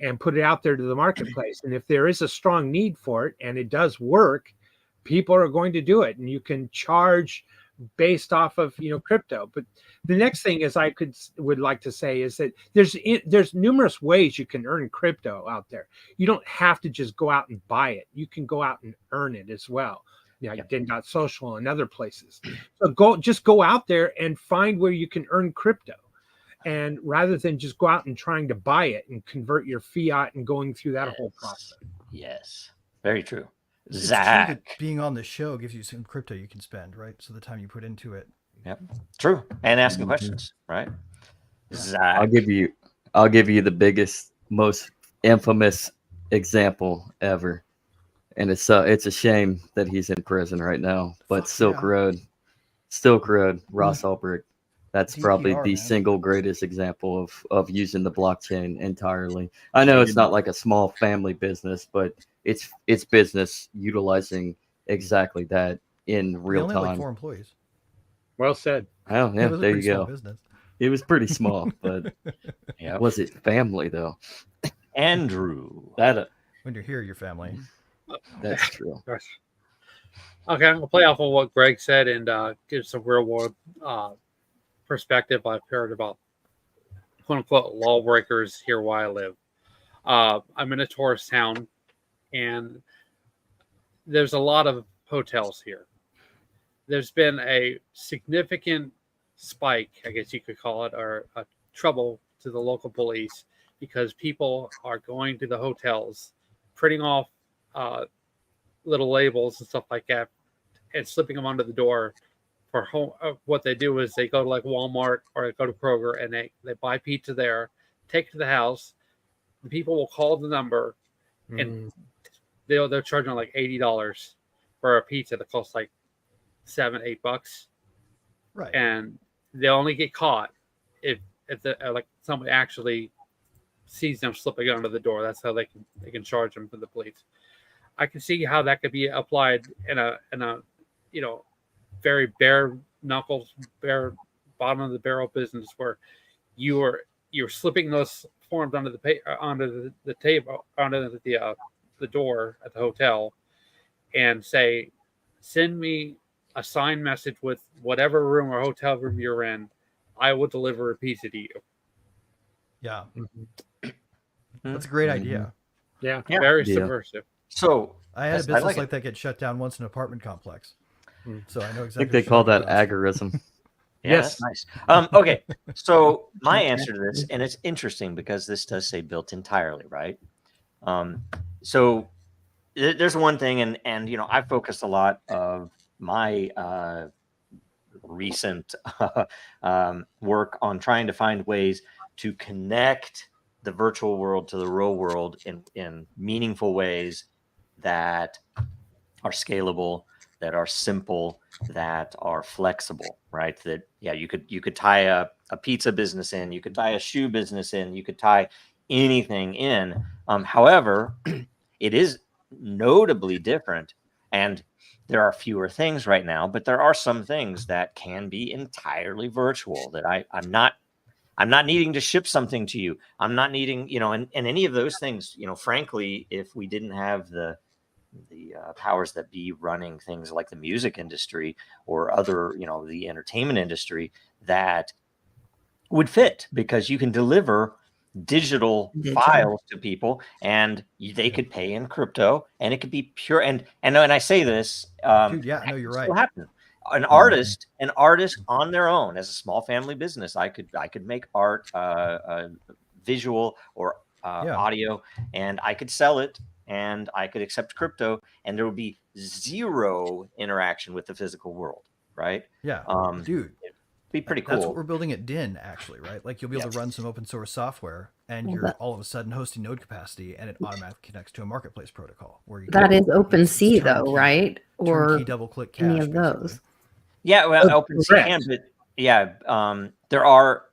and put it out there to the marketplace. And if there is a strong need for it and it does work, people are going to do it, and you can charge based off of crypto. But the next thing is would like to say is that there's numerous ways you can earn crypto out there. You don't have to just go out and buy it. You can go out and earn it as well. Den.social and other places. So go out there and find where you can earn crypto, and rather than just go out and trying to buy it and convert your fiat and going through that whole process. Yes, very true. It's Zach. true that being on the show gives you some crypto you can spend, right? So the time you put into it. Yep, true. And asking questions, right? Zach. I'll give you the biggest, most infamous example ever, and it's a shame that he's in prison right now. But Silk Road, Ross Ulbricht. That's probably the single greatest example of using the blockchain entirely. I know it's not like a small family business, but it's business utilizing exactly that in real time. Like 4 employees. Well said. Oh yeah, there you go. Business. It was pretty small, but was it family though? Andrew. When you're here, your family. That's true. Okay, I'm gonna play off of what Greg said and give some real world perspective. I've heard about quote unquote lawbreakers here where I live. I'm in a tourist town, and there's a lot of hotels here. There's been a significant spike, I guess you could call it, or a trouble to the local police because people are going to the hotels, printing off little labels and stuff like that, and slipping them under the door for home. What they do is they go to like Walmart or they go to Kroger and they buy pizza there, take it to the house. The people will call the number, and they're charging like $80 for a pizza that costs like $7-8, right? And they only get caught if like somebody actually sees them slipping under the door. That's how they can charge them for the police. I can see how that could be applied in a very bare knuckles, bare bottom of the barrel business where you're slipping those forms onto the table, onto the door at the hotel, and say, send me a signed message with whatever room or hotel room you're in. I will deliver a pizza to you. Yeah, that's a great idea. Yeah, very subversive. So I had a business like that get shut down once in an apartment complex. So I know exactly. I think they call that agorism. Yes, nice. Okay, so my answer to this, and it's interesting because this does say built entirely, right? So there's one thing, and I focused a lot of my recent work on trying to find ways to connect the virtual world to the real world in meaningful ways that are scalable, that are simple, that are flexible, right? That you could tie a a pizza business in, you could tie a shoe business in, you could tie anything in. However, it is notably different, and there are fewer things right now, but there are some things that can be entirely virtual that I'm not needing to ship something to you. I'm not needing, and any of those things, frankly, if we didn't have the powers that be running things like the music industry or other, the entertainment industry, that would fit, because you can deliver digital files to people and they could pay in crypto, and it could be pure. And I say this, Dude, yeah, no, you're right. will happen. An artist on their own, as a small family business, I could make art, visual or audio, and I could sell it, and I could accept crypto, and there would be zero interaction with the physical world, right? Yeah, dude, it'd be pretty cool. That's what we're building at DIN, actually, right? Like, you'll be able to run some open source software, and you're all of a sudden hosting node capacity, and it automatically connects to a marketplace protocol where you that is OpenSea, though, right? Or double click cache, any of those. Yeah, well, OpenSea can, but yeah, there are,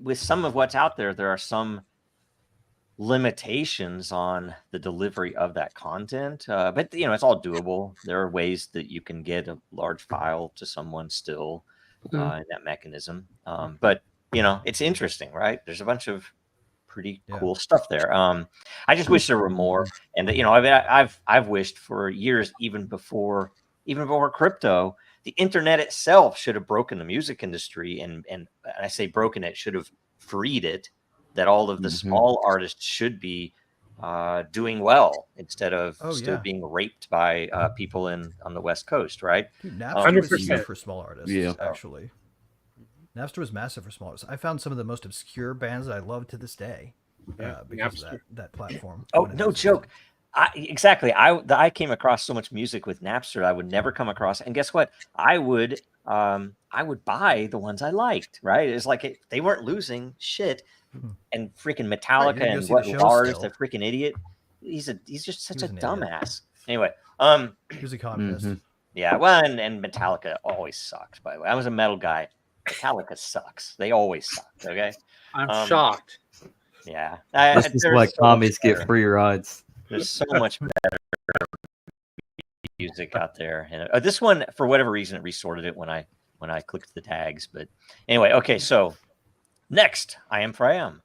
with some of what's out there, there are some limitations on the delivery of that content, but it's all doable. There are ways that you can get a large file to someone still in that mechanism, but it's interesting, right? There's a bunch of pretty cool stuff there. I just wish there were more, and I've wished for years, even before crypto, the internet itself should have broken the music industry, and I say broken it, should have freed it, that all of the small artists should be doing well, instead of still being raped by people on the West Coast, right? Dude, Napster was huge for small artists, actually. Napster was massive for small artists. I found some of the most obscure bands that I love to this day because of that platform. Oh, no joke. Exactly. I came across so much music with Napster I would never come across, and guess what? I would buy the ones I liked. Right? It's like they weren't losing shit. And freaking Metallica, and what Lars, the freaking idiot. He's just such a dumbass. Anyway, he was a communist. Yeah. Well, and Metallica always sucked. By the way, I was a metal guy. Metallica sucks. They always sucked. Okay. I'm shocked. Yeah. This is why commies get free rides. There's so much better music out there, and this one, for whatever reason, it resorted it when I clicked the tags. But anyway, okay. So next, I am for I am.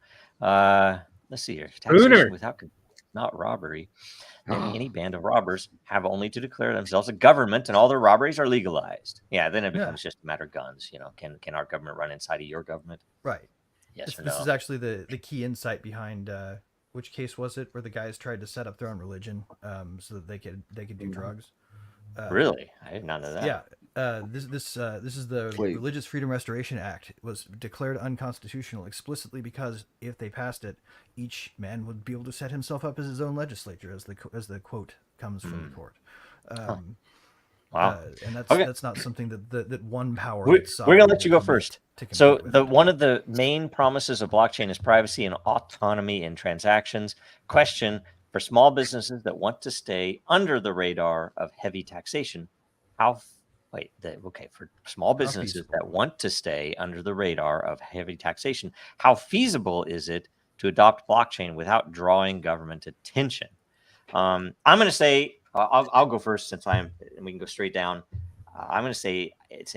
Let's see here. Taxation without not robbery. Any band of robbers have only to declare themselves a government, and all their robberies are legalized. Yeah, then it becomes just a matter of guns. Can our government run inside of your government? Right. Yes or no? This is actually the key insight behind which case was it where the guys tried to set up their own religion so that they could do drugs. Really? I did not know that. Yeah. This is the Religious Freedom Restoration Act. It was declared unconstitutional explicitly because if they passed it, each man would be able to set himself up as his own legislature, as the quote comes from the court. Wow. And that's not something that one power. We're gonna let you go first. So one of the main promises of blockchain is privacy and autonomy in transactions. Question: for small businesses that want to stay under the radar of heavy taxation, for small businesses that want to stay under the radar of heavy taxation, how feasible is it to adopt blockchain without drawing government attention? I'm going to say, I'll go first and we can go straight down. I'm going to say it's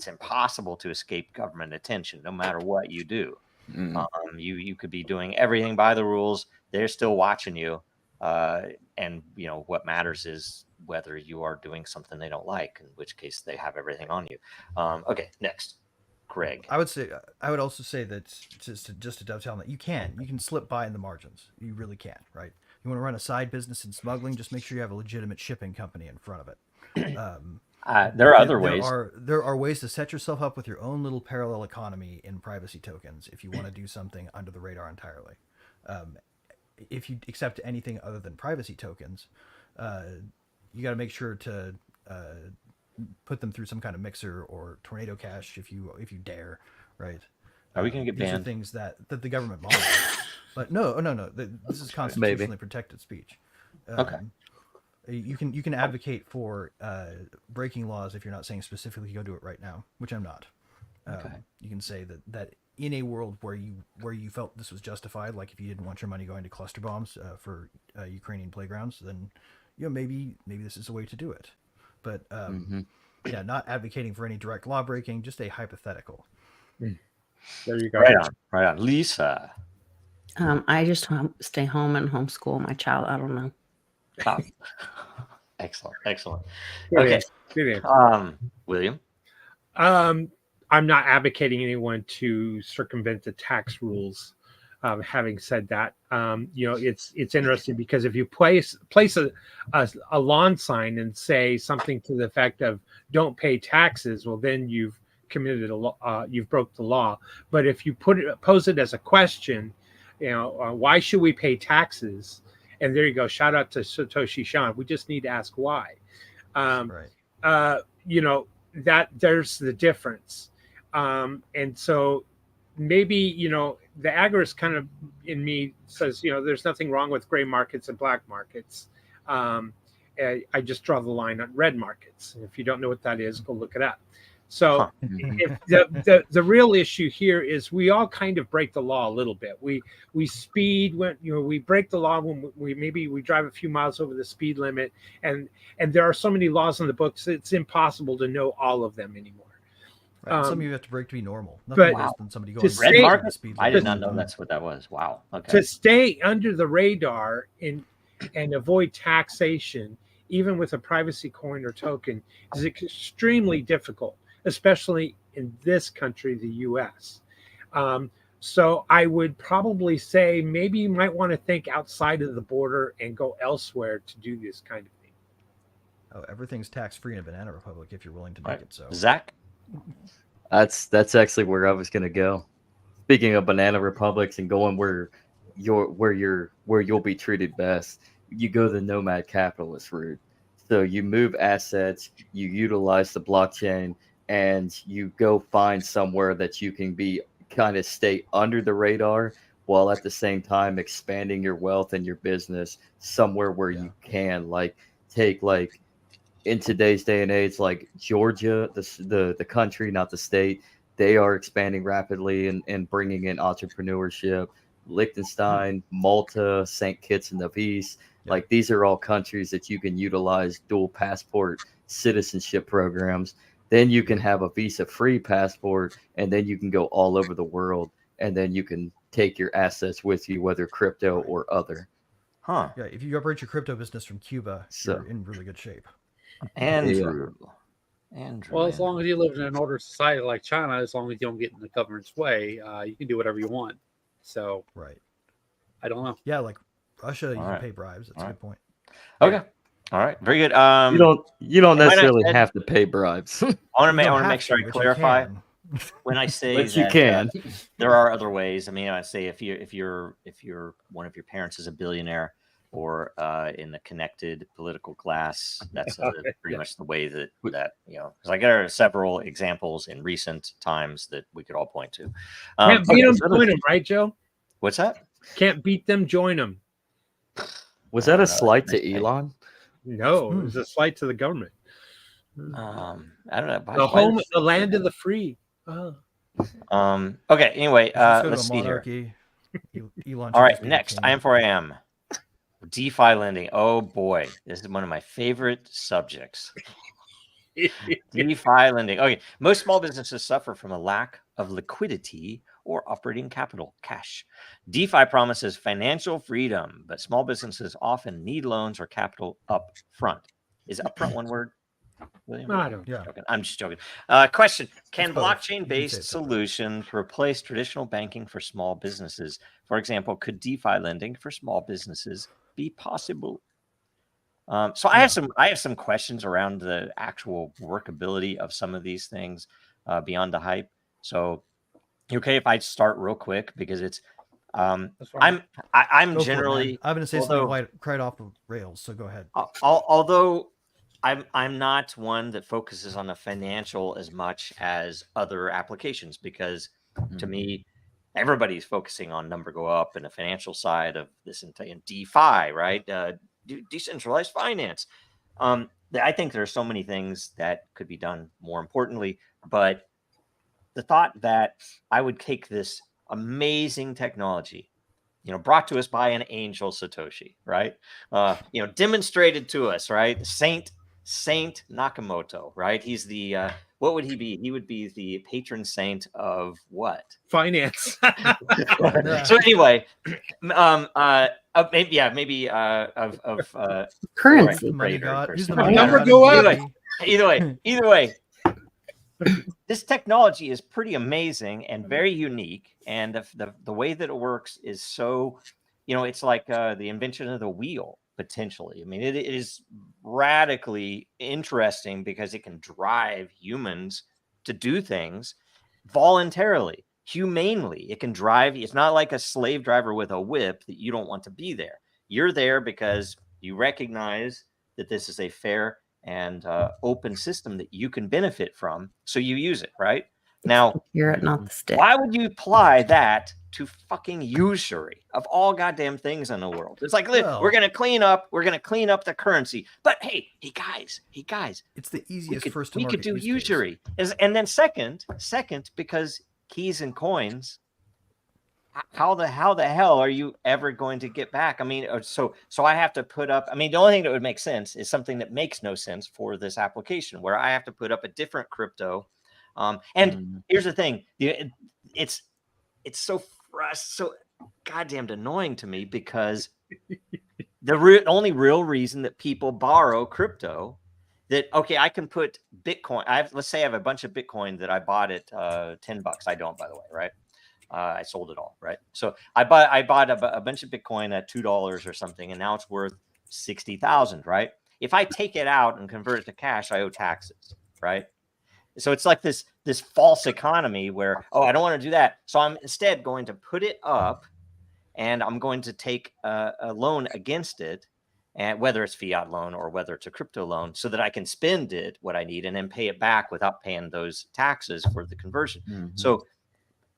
impossible to escape government attention, no matter what you do. You could be doing everything by the rules. They're still watching you. And what matters is whether you are doing something they don't like, in which case they have everything on you. Okay, next, Greg. I would also say that just to dovetail on that, you can slip by in the margins. You really can, right? You want to run a side business in smuggling, just make sure you have a legitimate shipping company in front of it. There are other ways. There are ways to set yourself up with your own little parallel economy in privacy tokens if you want to do something under the radar entirely. If you accept anything other than privacy tokens, you got to make sure to put them through some kind of mixer or tornado cache if you dare, right? Are we going to get banned? These are things that the government monitors. But no. This is constitutionally protected speech. Okay. You can advocate for breaking laws if you're not saying specifically go do it right now, which I'm not. Okay. You can say that in a world where you felt this was justified, like if you didn't want your money going to cluster bombs for Ukrainian playgrounds, then maybe this is a way to do it. But yeah, not advocating for any direct law breaking, just a hypothetical. There you go. Right on. Lisa. I just stay home and homeschool my child. I don't know. Oh. Excellent. Good Okay. answer. Good answer. William. I'm not advocating anyone to circumvent the tax rules. Having said that, it's interesting because if you place a lawn sign and say something to the effect of "Don't pay taxes," well, then you've committed you've broke the law. But if you pose it as a question, why should we pay taxes? And there you go. Shout out to Satoshi Shon. We just need to ask why. Right. That there's the difference. And so maybe, the agorist kind of in me says, there's nothing wrong with gray markets and black markets. I just draw the line on red markets. And if you don't know what that is, go look it up. So if the real issue here is we all kind of break the law a little bit. We speed when we break the law when we drive a few miles over the speed limit, and there are so many laws in the books it's impossible to know all of them anymore. Right. Some of you have to break to be normal. Nothing worse than somebody going red market. The speed limit. I did not know that's what that was. Wow. Okay. To stay under the radar and avoid taxation, even with a privacy coin or token, is extremely difficult, especially in this country, the U.S. So I would probably say maybe you might want to think outside of the border and go elsewhere to do this kind of thing. Oh, everything's tax-free in a banana republic if you're willing to make it so. Zach? That's actually where I was going to go. Speaking of banana republics and going where you'll be treated best, you go the nomad capitalist route. So you move assets, you utilize the blockchain, and you go find somewhere that you can be kind of stay under the radar while at the same time expanding your wealth and your business somewhere where you can take in today's day and age, like Georgia, the country, not the state, they are expanding rapidly and bringing in entrepreneurship. Liechtenstein, Malta, St. Kitts and Nevis, these are all countries that you can utilize dual passport citizenship programs. Then you can have a visa-free passport, and then you can go all over the world, and then you can take your assets with you, whether crypto or other. Huh. Yeah, if you operate your crypto business from Cuba, you're in really good shape. Andrew. Well, as long as you live in an ordered society like China, as long as you don't get in the government's way, you can do whatever you want. So, right. I don't know. Yeah, like Russia, you can pay bribes. That's a good point. Okay. All right. Very good. You don't necessarily have to pay bribes. I want to make sure I clarify when I say but that, you can. There are other ways. I mean, I say if you're one of your parents is a billionaire or in the connected political class, that's pretty much the way that because like there are several examples in recent times that we could all point to. Can't beat them, join them, right, Joe? What's that? Can't beat them, join them. Was that a slight to Elon? No, it was a slight to the government. I don't know. The land of the free. Oh. Okay. Anyway, let's see here. Elon all right. Next, I am for I am. DeFi lending. Oh boy, this is one of my favorite subjects. DeFi lending. Okay, most small businesses suffer from a lack of liquidity or operating capital, cash. DeFi promises financial freedom, but small businesses often need loans or capital up front. Is up front one word? William? I don't. Yeah. I'm just joking. Question: can blockchain-based solutions replace traditional banking for small businesses? For example, could DeFi lending for small businesses be possible? So I have some questions around the actual workability of some of these things beyond the hype. So, okay, if I start real quick because it's I'm generally I'm going to say something right off the rails. So go ahead. Although I'm not one that focuses on the financial as much as other applications because to me, everybody's focusing on number go up and the financial side of this entire DeFi, right? Decentralized finance. I think there are so many things that could be done more importantly, but the thought that I would take this amazing technology, brought to us by an angel Satoshi, right? Demonstrated to us, right? Saint Nakamoto, right? He's the what would he be? He would be the patron saint of what? Finance. So anyway, maybe of Currency. Money god. He's the Right. money Number god go of up. DeFi. Either way, this technology is pretty amazing and very unique, and the way that it works is so, it's like the invention of the wheel, potentially. I mean, it is radically interesting because it can drive humans to do things voluntarily, humanely. It can drive. It's not like a slave driver with a whip that you don't want to be there. You're there because you recognize that this is a fair and open system that you can benefit from, so you use it, right? Now, You're it, not the stick. why would you apply that to fucking usury of all goddamn things in the world? It's like, Well, we're gonna clean up the currency, but hey guys, it's the easiest first to we market could do use case. usury, and then second, because keys and coins. How the hell are you ever going to get back? I mean, so I have to put up. I mean, the only thing that would make sense is something that makes no sense for this application, where I have to put up a different crypto. And here's the thing: it's so goddamn annoying to me, because the only real reason that people borrow crypto, I can put Bitcoin. Let's say I have a bunch of Bitcoin that I bought at $10. I don't, by the way, right? I sold it all, right? So I bought a bunch of Bitcoin at $2 or something, and now it's worth 60,000, right? If I take it out and convert it to cash, I owe taxes, right? So it's like this false economy where, I don't want to do that, so I'm instead going to put it up, and I'm going to take a loan against it, and whether it's fiat loan or whether it's a crypto loan, so that I can spend it what I need and then pay it back without paying those taxes for the conversion. Mm-hmm. So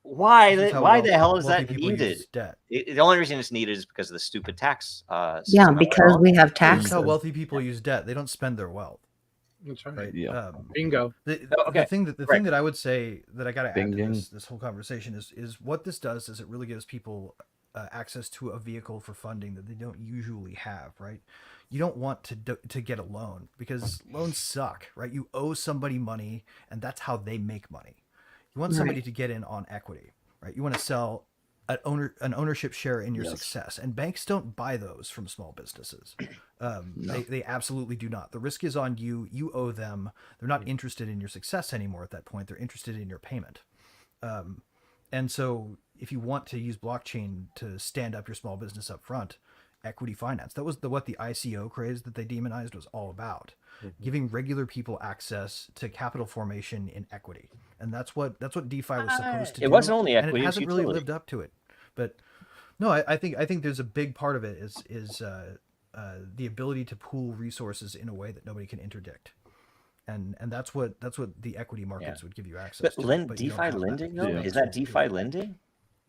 why the hell is that needed? The only reason it's needed is because of the stupid tax. Yeah, because we have That's taxes. how wealthy people use debt. They don't spend their wealth. That's right. Right. Yeah. Bingo. The thing that I would say that I got to add to Bing. this whole conversation is what this does is it really gives people access to a vehicle for funding that they don't usually have. Right. You don't want to get a loan, because loans suck. Right. You owe somebody money, and that's how they make money. You want somebody to get in on equity. Right. You want to sell an ownership share in your success, and banks don't buy those from small businesses. No. They absolutely do not. The risk is on you. You owe them. They're not interested in your success anymore at that point. They're interested in your payment. And so if you want to use blockchain to stand up your small business up front, equity finance, that was what the ICO craze that they demonized was all about. Giving regular people access to capital formation in equity. And that's what DeFi was supposed to do. It wasn't only equity, and it it was hasn't really utility. lived up to it. But no, I think there's a big part of it is the ability to pool resources in a way that nobody can interdict, and that's what the equity markets would give you access to. But DeFi lending, though, is that DeFi lending?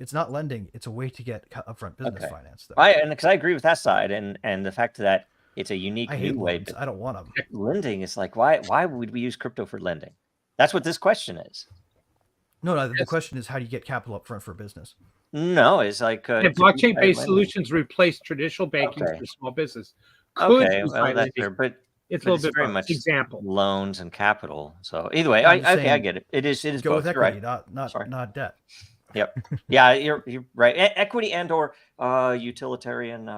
It's not lending; it's a way to get upfront business finance. Though. Because I agree with that side, and the fact that it's a unique new way. Loans. I don't want them. Lending is like, why would we use crypto for lending? That's what this question is. No, the question is, how do you get capital up front for a business? No, it's like blockchain-based solutions replace traditional banking for small business. Okay, well, that's fair, but it's a little bit very both. much Example loans and capital. So either way, I'm I saying get it. It is go both. with You're equity, right. not debt. Yep. Yeah, you're right. Equity and or utilitarian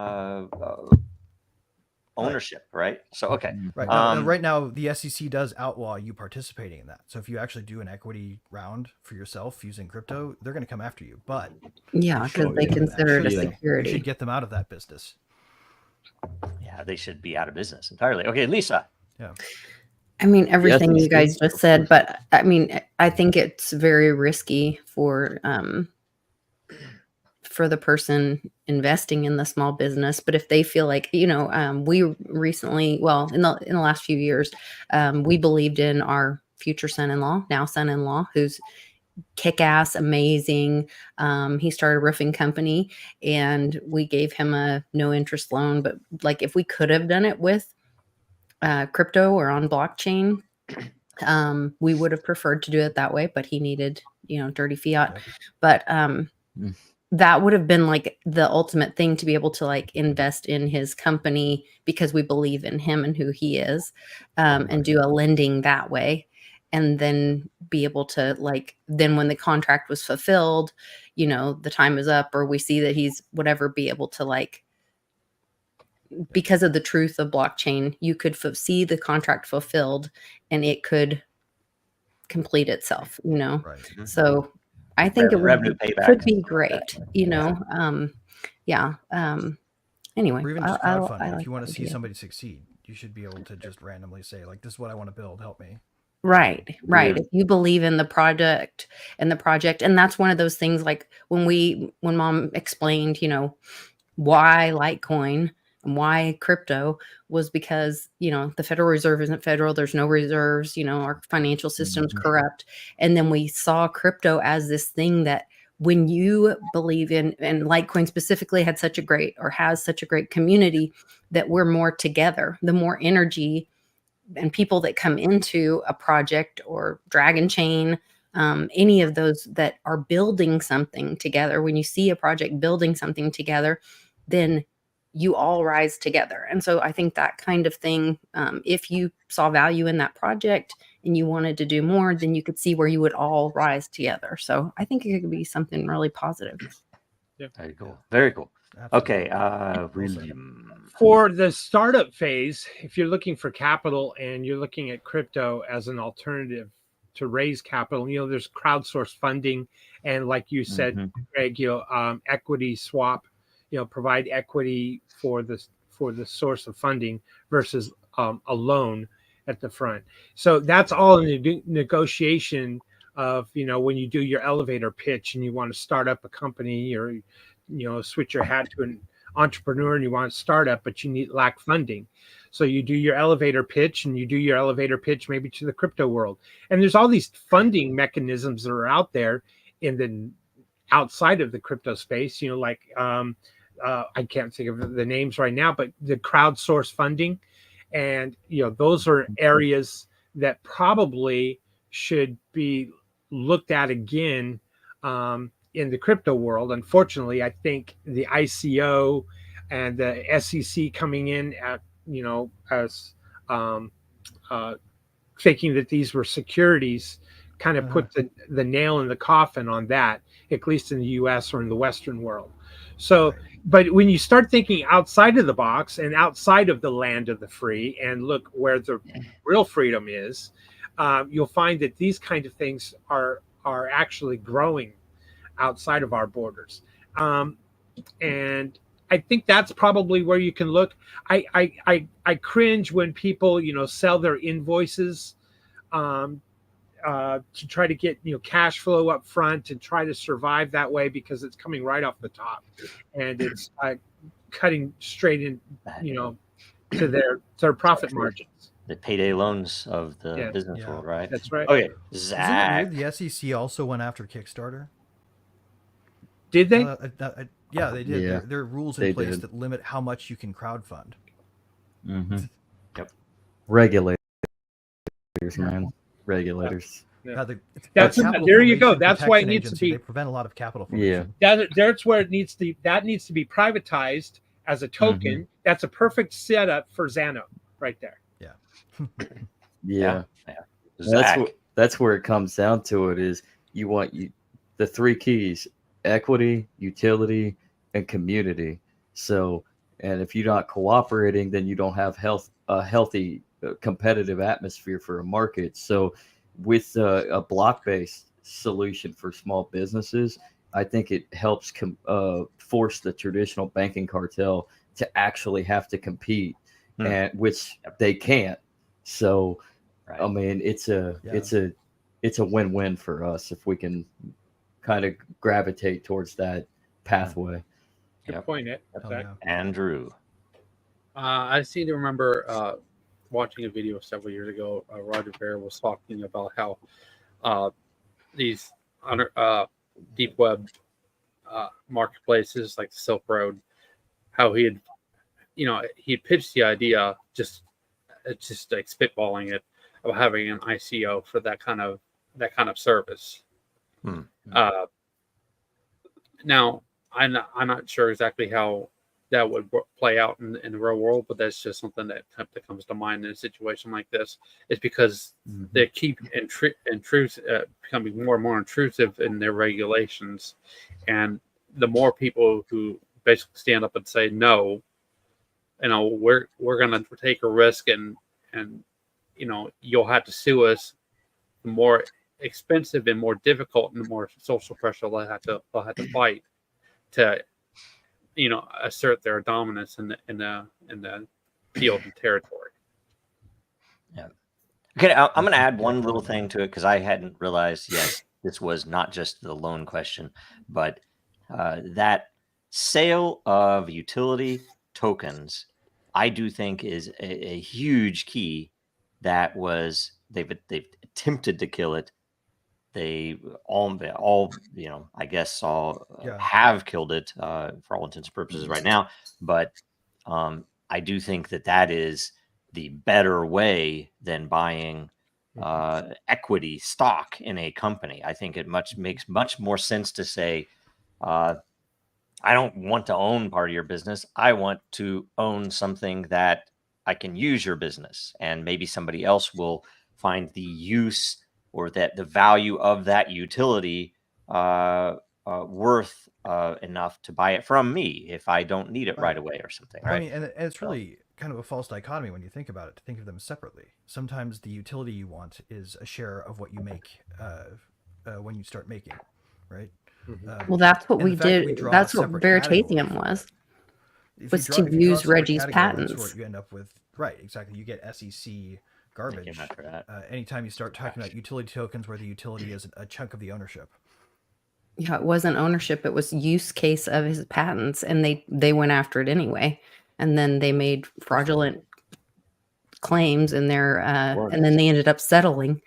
ownership, right? So okay. Right. Right now, the SEC does outlaw you participating in that. So if you actually do an equity round for yourself using crypto, they're going to come after you. But Yeah, because they consider it a you security. should get them out of that business. Yeah, they should be out of business entirely. Okay, Lisa. Yeah. I mean, everything you SEC. guys just said, but I mean, I think it's very risky for the person investing in the small business. But if they feel like, we recently, in the last few years, we believed in our future son-in-law, now son-in-law, who's kick-ass, amazing. He started a roofing company, and we gave him a no interest loan. But like, if we could have done it with crypto or on blockchain, We would have preferred to do it that way, but he needed, dirty fiat. Yep. But that would have been like the ultimate thing, to be able to like invest in his company because we believe in him and who he is, and do a lending that way. And then be able to like, then when the contract was fulfilled, the time is up, or we see that he's whatever, be able to like, because of the truth of blockchain, you could see the contract fulfilled and it could complete itself, Right. So I think Revenue it payback. could be great, yeah. Anyway, Or even just I crowdfunding. like If you want that to see idea. somebody succeed, you should be able to just randomly say, like, this is what I want to build, help me. Right. Yeah. If you believe in the project, and that's one of those things, like when Mom explained, why Litecoin and why crypto, was because, the Federal Reserve isn't federal. There's no reserves, our financial system's corrupt. And then we saw crypto as this thing that, when you believe in, and Litecoin specifically has such a great community, that we're more together, the more energy and people that come into a project or Dragon Chain, any of those that are building something together. When you see a project building something together, then you all rise together. And so I think that kind of thing, if you saw value in that project and you wanted to do more, then you could see where you would all rise together. So I think it could be something really positive. Very cool. Very cool. Absolutely. Okay. William. For the startup phase, if you're looking for capital and you're looking at crypto as an alternative to raise capital, there's crowdsourced funding, and like you said, Greg, equity swap, provide equity for the source of funding versus a loan at the front. So that's all in the negotiation of, when you do your elevator pitch and you want to start up a company, or switch your hat to an entrepreneur and you want to start up, but you lack funding. So you do your elevator pitch, and you do your elevator pitch maybe to the crypto world. And there's all these funding mechanisms that are out there outside of the crypto space, like I can't think of the names right now, but the crowdsourced funding. And, those are areas that probably should be looked at again in the crypto world. Unfortunately, I think the ICO and the SEC coming in at, as thinking that these were securities, kind of put the nail in the coffin on that, at least in the US or in the Western world. So, but when you start thinking outside of the box and outside of the land of the free, and look where the real freedom is, you'll find that these kind of things are actually growing outside of our borders. And I think that's probably where you can look. I cringe when people, sell their invoices to try to get cash flow up front and try to survive that way, because it's coming right off the top, and it's cutting straight in, to their profit margins. The payday loans of the business world, right? That's right. Okay, Isn't Zach. it weird the SEC also went after Kickstarter? Did they? Yeah, they did. Yeah, there are rules in place that limit how much you can crowdfund. Yep. Regulators, man. Regulators. Yeah. That's there you go. That's why it needs to be. They prevent a lot of capital formation. That's where it needs to. That needs to be privatized as a token. That's a perfect setup for Xano right there. Yeah. Zach. That's where it comes down to. It is you want the three keys: equity, utility, and community. So, and if you're not cooperating, then you don't have a healthy competitive atmosphere for a market. So with a block-based solution for small businesses, I think it helps force the traditional banking cartel to actually have to compete, and which they can't. So, I mean, it's a win-win for us if we can kind of gravitate towards that pathway. Good point, Ed. Andrew. I seem to remember watching a video several years ago. Roger Ver was talking about how these deep web marketplaces like the Silk Road, how he had pitched the idea, just like spitballing it, of having an ICO for that kind of service. Hmm. Now, I'm not sure exactly how that would play out in the real world, but that's just something that comes to mind in a situation like this. Is because they keep becoming more and more intrusive in their regulations, and the more people who basically stand up and say no, we're going to take a risk, and you'll have to sue us, the more expensive and more difficult and the more social pressure they'll have to fight to assert their dominance in the field and territory. Yeah. Okay, I'm going to add one little thing to it because I hadn't realized yet this was not just the loan question, but that sale of utility tokens, I do think is a huge key. That was they've attempted to kill it. They all I guess have killed it for all intents and purposes right now. But I do think that is the better way than buying equity stock in a company. I think it makes much more sense to say, I don't want to own part of your business. I want to own something that I can use your business, and maybe somebody else will find the use or that the value of that utility worth enough to buy it from me if I don't need it right away or something. Right. I mean, and it's really kind of a false dichotomy when you think about it, to think of them separately. Sometimes the utility you want is a share of what you make when you start making, right? Well, that's what we did. That's what Veritasium was to use Reggie's patents. What you end up with, right? Exactly. You get SEC garbage anytime you start talking about utility tokens where the utility is a chunk of the ownership. Yeah, it wasn't ownership. It was use case of his patents, and they went after it anyway. And then they made fraudulent claims in their, and then they ended up settling,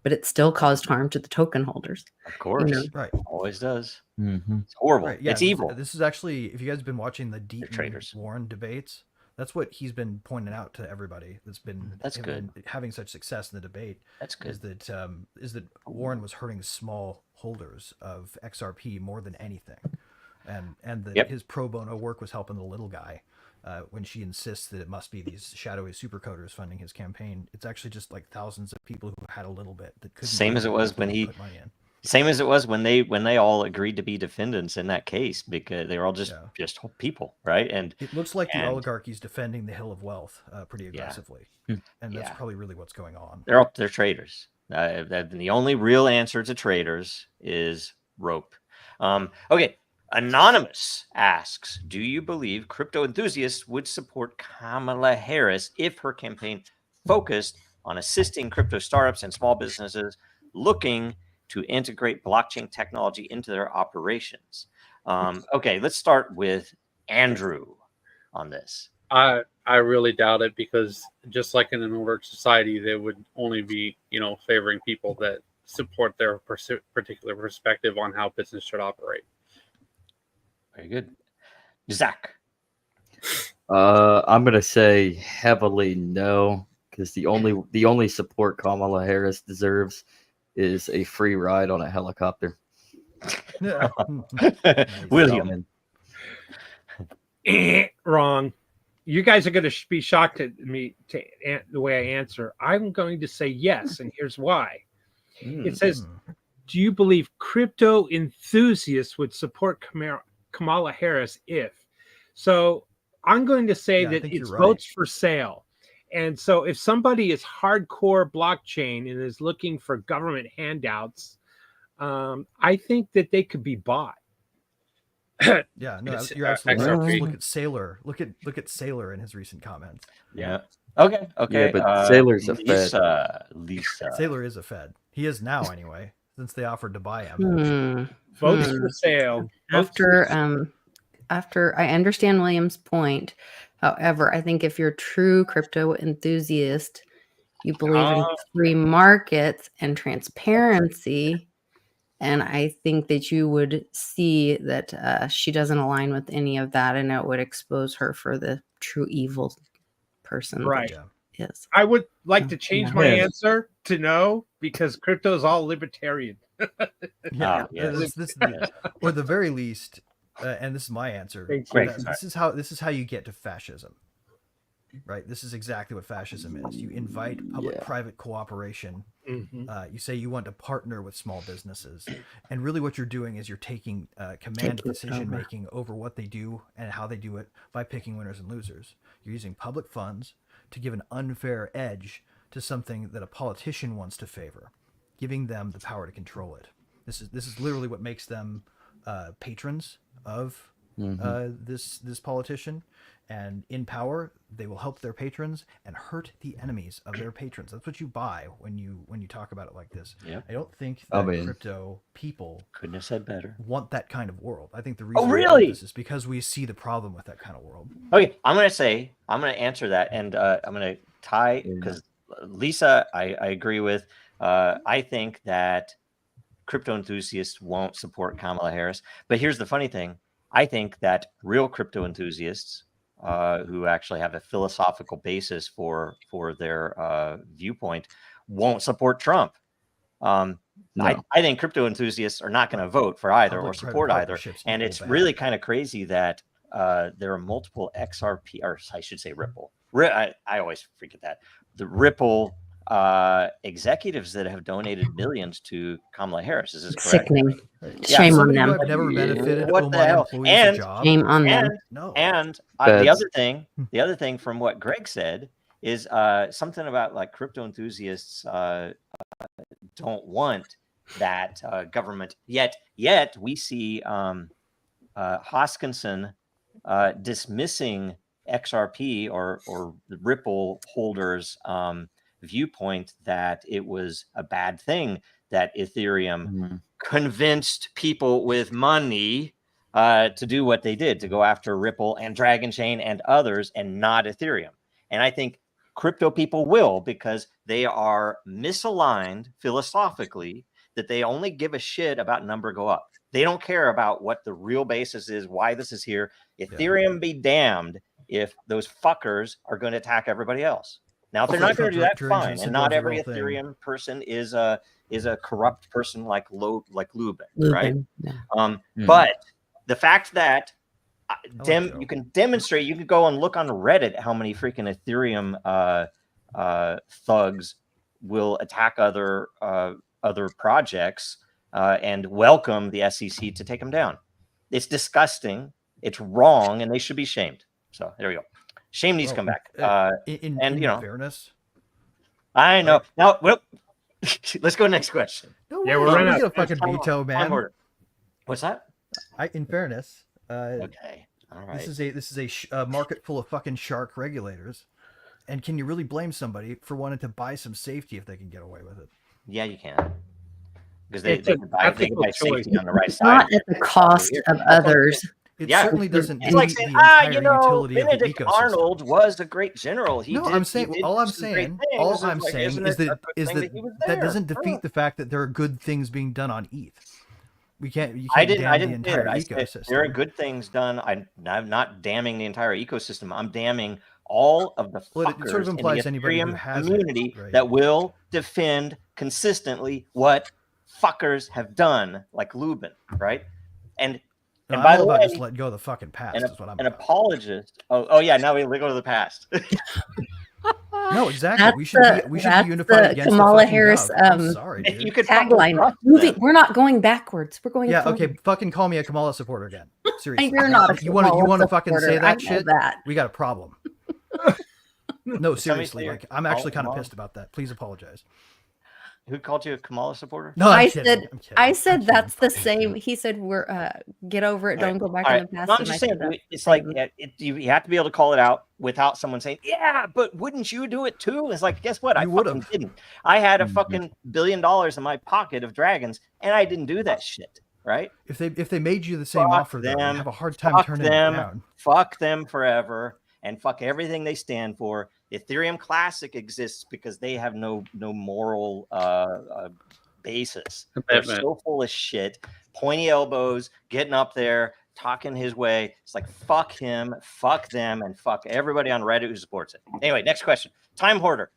but it still caused harm to the token holders. Of course, right? Always does. It's horrible. Right, yeah, it's evil. This is actually, if you guys have been watching the Warren debates, that's what he's been pointing out to everybody. That's good. Having such success in the debate. That's good. Is that Warren was hurting small holders of XRP more than anything, and that his pro bono work was helping the little guy. When she insists that it must be these shadowy supercoders funding his campaign, it's actually just like thousands of people who had a little bit that couldn't. Same as it was when they all agreed to be defendants in that case, because they were all just people, right? And it looks like the oligarchy's defending the hill of wealth pretty aggressively, and that's probably really what's going on. They're traders. The only real answer to traders is rope. Okay. Anonymous asks, do you believe crypto enthusiasts would support Kamala Harris if her campaign focused on assisting crypto startups and small businesses looking to integrate blockchain technology into their operations? Okay, let's start with Andrew on this. I really doubt it, because just like in an ordered society, they would only be, favoring people that support their particular perspective on how business should operate. Very good. Zach. I'm gonna say heavily no, because the only support Kamala Harris deserves is a free ride on a helicopter. William. Wrong. You guys are going to be shocked at me the way I answer. I'm going to say yes, and here's why. It says, do you believe crypto enthusiasts would support Kamala Harris if? So I'm going to say that it's votes for sale. And so if somebody is hardcore blockchain and is looking for government handouts, I think that they could be bought. Yeah, no, you're absolutely right. Look at Saylor. Look at Saylor in his recent comments. Yeah. Okay. Yeah, but Saylor's a Fed. Lisa. Saylor is a Fed. He is now, anyway, since they offered to buy him. Votes for sale. After I understand William's point, however, I think if you're a true crypto enthusiast, you believe in free markets and transparency, and I think that you would see that she doesn't align with any of that, and it would expose her for the true evil person. Right. Yeah. is. I would like to change my Yes. answer to no, because crypto is all libertarian. Yeah, yes. or the very least, and this is my answer. Thank you. Great. This is how you get to fascism, right? This is exactly what fascism is. You invite public-private cooperation. You say you want to partner with small businesses, and really what you're doing is you're taking command decision making over what they do and how they do it by picking winners and losers. You're using public funds to give an unfair edge to something that a politician wants to favor, giving them the power to control it. This is literally what makes them patrons of this politician, and in power they will help their patrons and hurt the enemies of their patrons. That's what you buy when you talk about it like this. Yep. I don't think that crypto people Couldn't have said better. want that kind of world. I think the reason really? this is because we see the problem with that kind of world. Okay, I'm going to answer that, and I'm going to tie, because Lisa, I agree with. I think that crypto enthusiasts won't support Kamala Harris. But here's the funny thing. I think that real crypto enthusiasts who actually have a philosophical basis for their viewpoint won't support Trump. I think crypto enthusiasts are not going to vote for either or support either. And it's really kind of crazy that there are multiple XRP, or I should say Ripple. I always forget that. The Ripple executives that have donated millions to Kamala Harris. Is this correct? Sickening. Shame on them. I've never benefited What the hell? employees a job. Shame on them. And the other thing from what Greg said is something about like crypto enthusiasts don't want that government yet we see Hoskinson dismissing XRP or the Ripple holders viewpoint that it was a bad thing that Ethereum convinced people with money to do what they did, to go after Ripple and Dragon Chain and others and not Ethereum. And I think crypto people will, because they are misaligned philosophically, that they only give a shit about number go up. They don't care about what the real basis is, why this is here. Ethereum be damned if those fuckers are going to attack everybody else. Now, if they're not going to do that, fine. And not every Ethereum person is a corrupt person like Lubin, right? Yeah. But the fact that you can demonstrate, you can go and look on Reddit how many freaking Ethereum thugs will attack other projects and welcome the SEC to take them down. It's disgusting. It's wrong, and they should be shamed. So there we go. Shame needs to come back. In fairness, I know. Now, let's go next question. No, we're running out. Fucking veto, man. What's that? In fairness, okay, all right. This is a market full of fucking shark regulators, and can you really blame somebody for wanting to buy some safety if they can get away with it? Yeah, you can. Because they can buy safety on the right side. Not at the cost of others. It certainly doesn't. It's like saying, Benedict Arnold was a great general. All I'm saying is that doesn't defeat the fact that there are good things being done on ETH. You can't damn the entire ecosystem. There are good things done. I'm not damning the entire ecosystem. I'm damning all of the fuckers it sort of implies in the anybody who Ethereum has community that will defend consistently what fuckers have done, like Lubin, right? And by the way, just let go of the fucking past. Is what I'm an apologist. Oh yeah, now we go to the past. No, exactly. We should be unified against Kamala Harris. Sorry, dude. You could tagline. We're not going backwards. We're going. Yeah. Okay. Fucking call me a Kamala supporter again. Seriously. You're not. You want to fucking say that shit? That. We got a problem. No, seriously. Like, I'm actually kind of pissed about that. Please apologize. Who called you a Kamala supporter? No, I said that's the same. He said we're get over it. Don't go back in the past. No, I'm just saying, it's like you have to be able to call it out without someone saying, "Yeah, but wouldn't you do it too?" It's like, guess what? I fucking didn't. I had a fucking $1 billion in my pocket of dragons, and I didn't do that shit. Right? If they made you the same offer, then I have a hard time turning it down. Fuck them forever, and fuck everything they stand for. Ethereum Classic exists because they have no moral basis. They're so full of shit, pointy elbows, getting up there, talking his way. It's like, fuck him, fuck them, and fuck everybody on Reddit who supports it. Anyway, next question. Time Hoarder.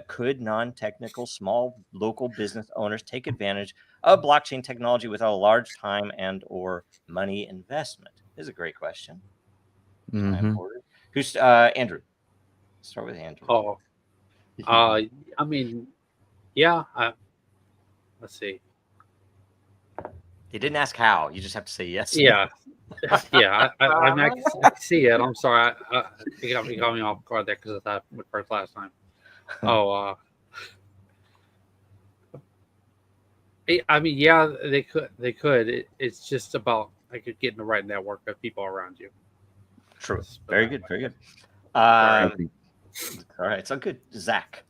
Could non-technical small local business owners take advantage of blockchain technology without a large time and or money investment? This is a great question. Time Hoarder. Who's Andrew? Start with Andrew. Oh, I mean, yeah. Let's see. He didn't ask how. You just have to say yes. Yeah, yeah. I can see it. I'm sorry. You got me off guard there because I thought it first last time. Oh, I mean, yeah, they could. It's just about getting the right network of people around you. True. Very good. Very good. All right. So good. Zach.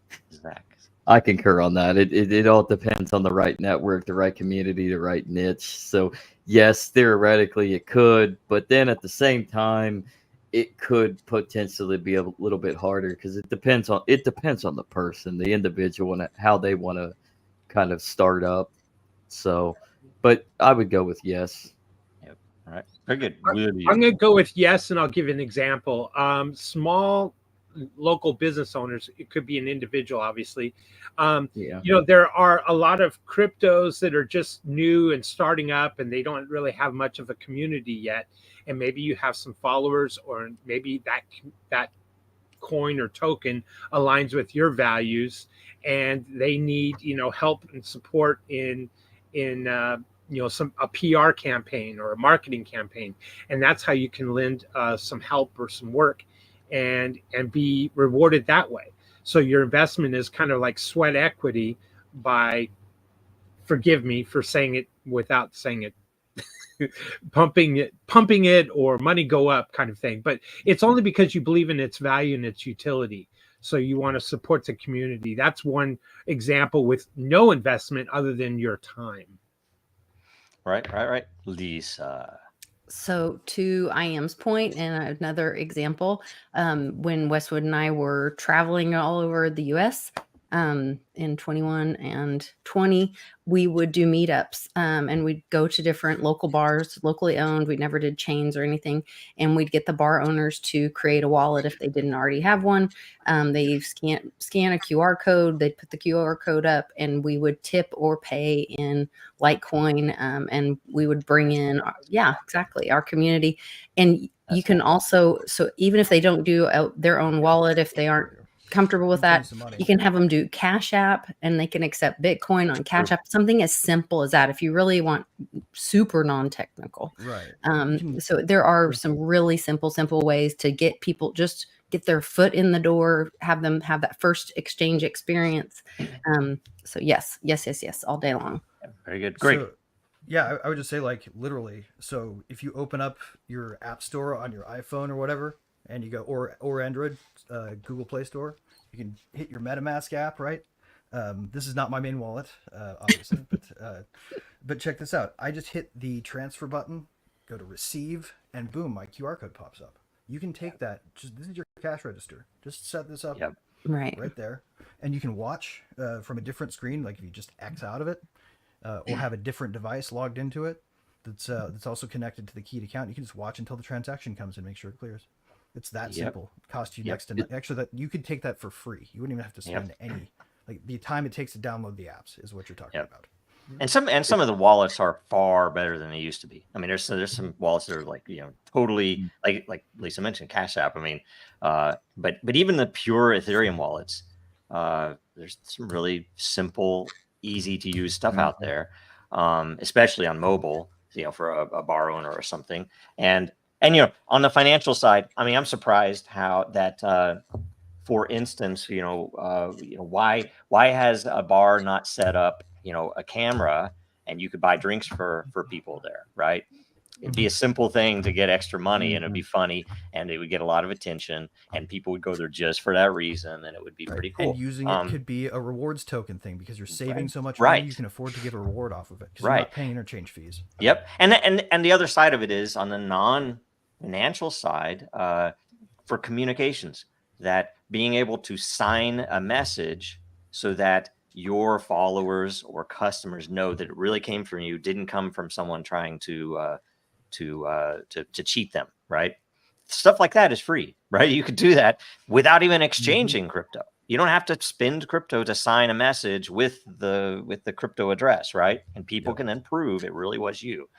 I concur on that. It all depends on the right network, the right community, the right niche. So yes, theoretically it could, but then at the same time, it could potentially be a little bit harder because it depends on the person, the individual, and how they want to kind of start up. So, but I would go with yes. Yep. All right. Very good. I'm going to go with yes, and I'll give an example. Small local business owners, it could be an individual, obviously. You know, there are a lot of cryptos that are just new and starting up, and they don't really have much of a community yet. And maybe you have some followers, or maybe that coin or token aligns with your values, and they need, you know, help and support in you know, a PR campaign or a marketing campaign, and that's how you can lend some help or some work and be rewarded that way. So your investment is kind of like sweat equity by, forgive me for saying it without saying it, pumping it or money go up kind of thing. But it's only because you believe in its value and its utility. So you want to support the community. That's one example with no investment other than your time. Right. Lisa. So to IM's point, and another example, when Westwood and I were traveling all over the US in 21 and 20, we would do meetups, and we'd go to different local bars, locally owned. We never did chains or anything. And we'd get the bar owners to create a wallet if they didn't already have one. They scan a QR code, they'd put the QR code up, and we would tip or pay in Litecoin, and we would bring in, our community. And you can also, so even if they don't do their own wallet, if they aren't comfortable with that, you can have them do Cash App, and they can accept Bitcoin on Cash App, something as simple as that if you really want super non-technical. Right. So there are some really simple ways to get people, just get their foot in the door, have them have that first exchange experience. So yes, all day long. Very good. Great. So, yeah, I would just say, like, literally. So if you open up your app store on your iPhone or whatever, and you go, or Android, Google Play Store, you can hit your MetaMask app, right? This is not my main wallet, obviously, but check this out. I just hit the transfer button, go to receive, and boom, my QR code pops up. You can take that. This is your cash register. Just set this up right there, and you can watch from a different screen. Like if you just X out of it, or have a different device logged into it that's also connected to the keyed account. You can just watch until the transaction comes and make sure it clears. It's that simple. It costs you next to actually that you could take that for free. You wouldn't even have to spend any, like, the time it takes to download the apps is what you're talking about. And some of the wallets are far better than they used to be. I mean, there's some wallets that are like, you know, totally like Lisa mentioned, Cash App. I mean, but even the pure Ethereum wallets, there's some really simple, easy to use stuff out there, especially on mobile, you know, for a bar owner or something. And you know, on the financial side, I mean, I'm surprised how that, for instance, why has a bar not set up, you know, a camera and you could buy drinks for people there, right? It'd be a simple thing to get extra money, and it'd be funny, and it would get a lot of attention, and people would go there just for that reason, and it would be pretty cool. And using it could be a rewards token thing because you're saving so much money, you can afford to get a reward off of it because you're not paying interchange fees. Yep, and the other side of it is on the non-financial side, for communications, that being able to sign a message so that your followers or customers know that it really came from you, didn't come from someone trying to to cheat them, right? Stuff like that is free, right? You could do that without even exchanging crypto. You don't have to spend crypto to sign a message with the crypto address, right? And people can then prove it really was you.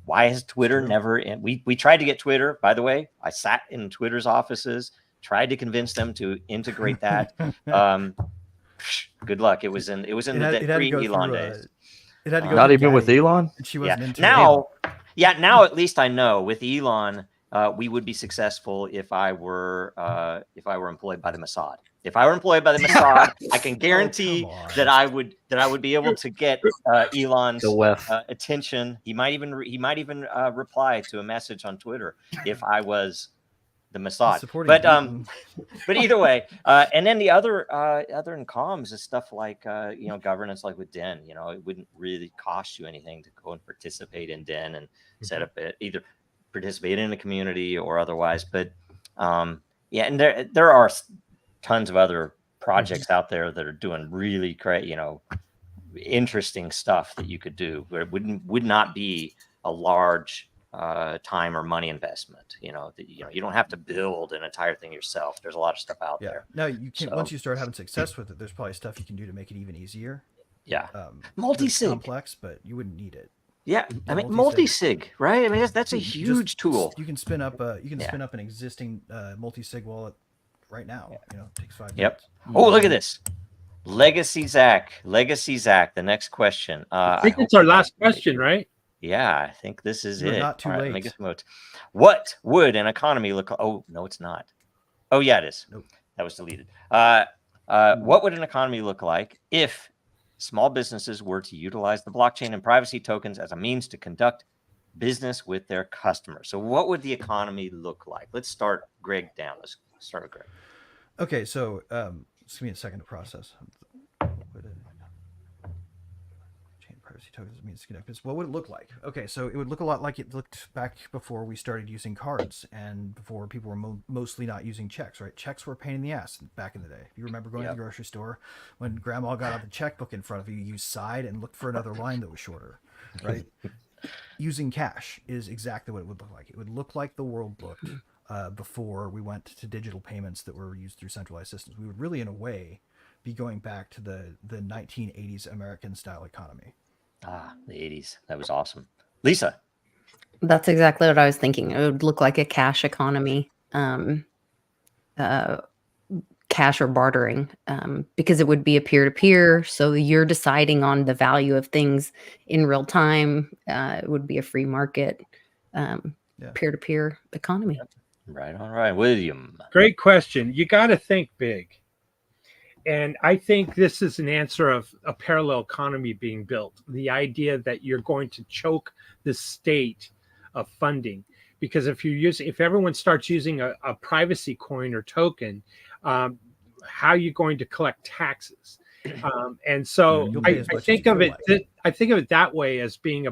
Why has Twitter never? And we tried to get Twitter. By the way, I sat in Twitter's offices, tried to convince them to integrate that. Good luck. It was in the pre-Elon days. It had to go not through even with Gaddy, Elon. and she wasn't into now, now at least I know with Elon, we would be successful if I were employed by the Mossad. If I were employed by the Mossad, I can guarantee that I would be able to get Elon's attention. He might even reply to a message on Twitter if I was the Mossad. But either way, and then the other in comms is stuff like governance, like with Den. It wouldn't really cost you anything to go and participate in Den and set up either participate in a community or otherwise. But and there are tons of other projects out there that are doing really great, interesting stuff that you could do, but it would not be a large time or money investment. You don't have to build an entire thing yourself. There's a lot of stuff out there. No, you can. Once you start having success with it, there's probably stuff you can do to make it even easier. Yeah, multi-sig complex, but you wouldn't need it. Yeah, I mean multi-sig, right? I mean that's a huge tool. You can spin up an existing multi-sig wallet right now. It takes 5 minutes. Oh, look at this. Legacy Zach. The next question. I think it's our last question, right? Yeah, I think this is it. Not too late. Let me get some notes. What would an economy look like? Oh, no, it's not. Oh, yeah, it is. Nope. That was deleted. What would an economy look like if small businesses were to utilize the blockchain and privacy tokens as a means to conduct business with their customers? So what would the economy look like? Let's start Greg down. Let's start with Greg. Okay, so just give me a second to process. Chain privacy tokens means to conduct business. What would it look like? Okay, so it would look a lot like it looked back before we started using cards and before people were mostly not using checks, right? Checks were a pain in the ass back in the day. If you remember going to the grocery store, when grandma got out the checkbook in front of you, you sighed and looked for another line that was shorter, right? Using cash is exactly what it would look like. It would look like the world looked before we went to digital payments that were used through centralized systems. We would really, in a way, be going back to the 1980s American-style economy. The 80s. That was awesome. Lisa? That's exactly what I was thinking. It would look like a cash economy, cash or bartering, because it would be a peer-to-peer. So you're deciding on the value of things in real time. It would be a free market, peer-to-peer economy. Right. All right. William. Great question. You got to think big. And I think this is an answer of a parallel economy being built. The idea that you're going to choke the state of funding. Because if everyone starts using a privacy coin or token, how are you going to collect taxes? And so I think of it that way, as being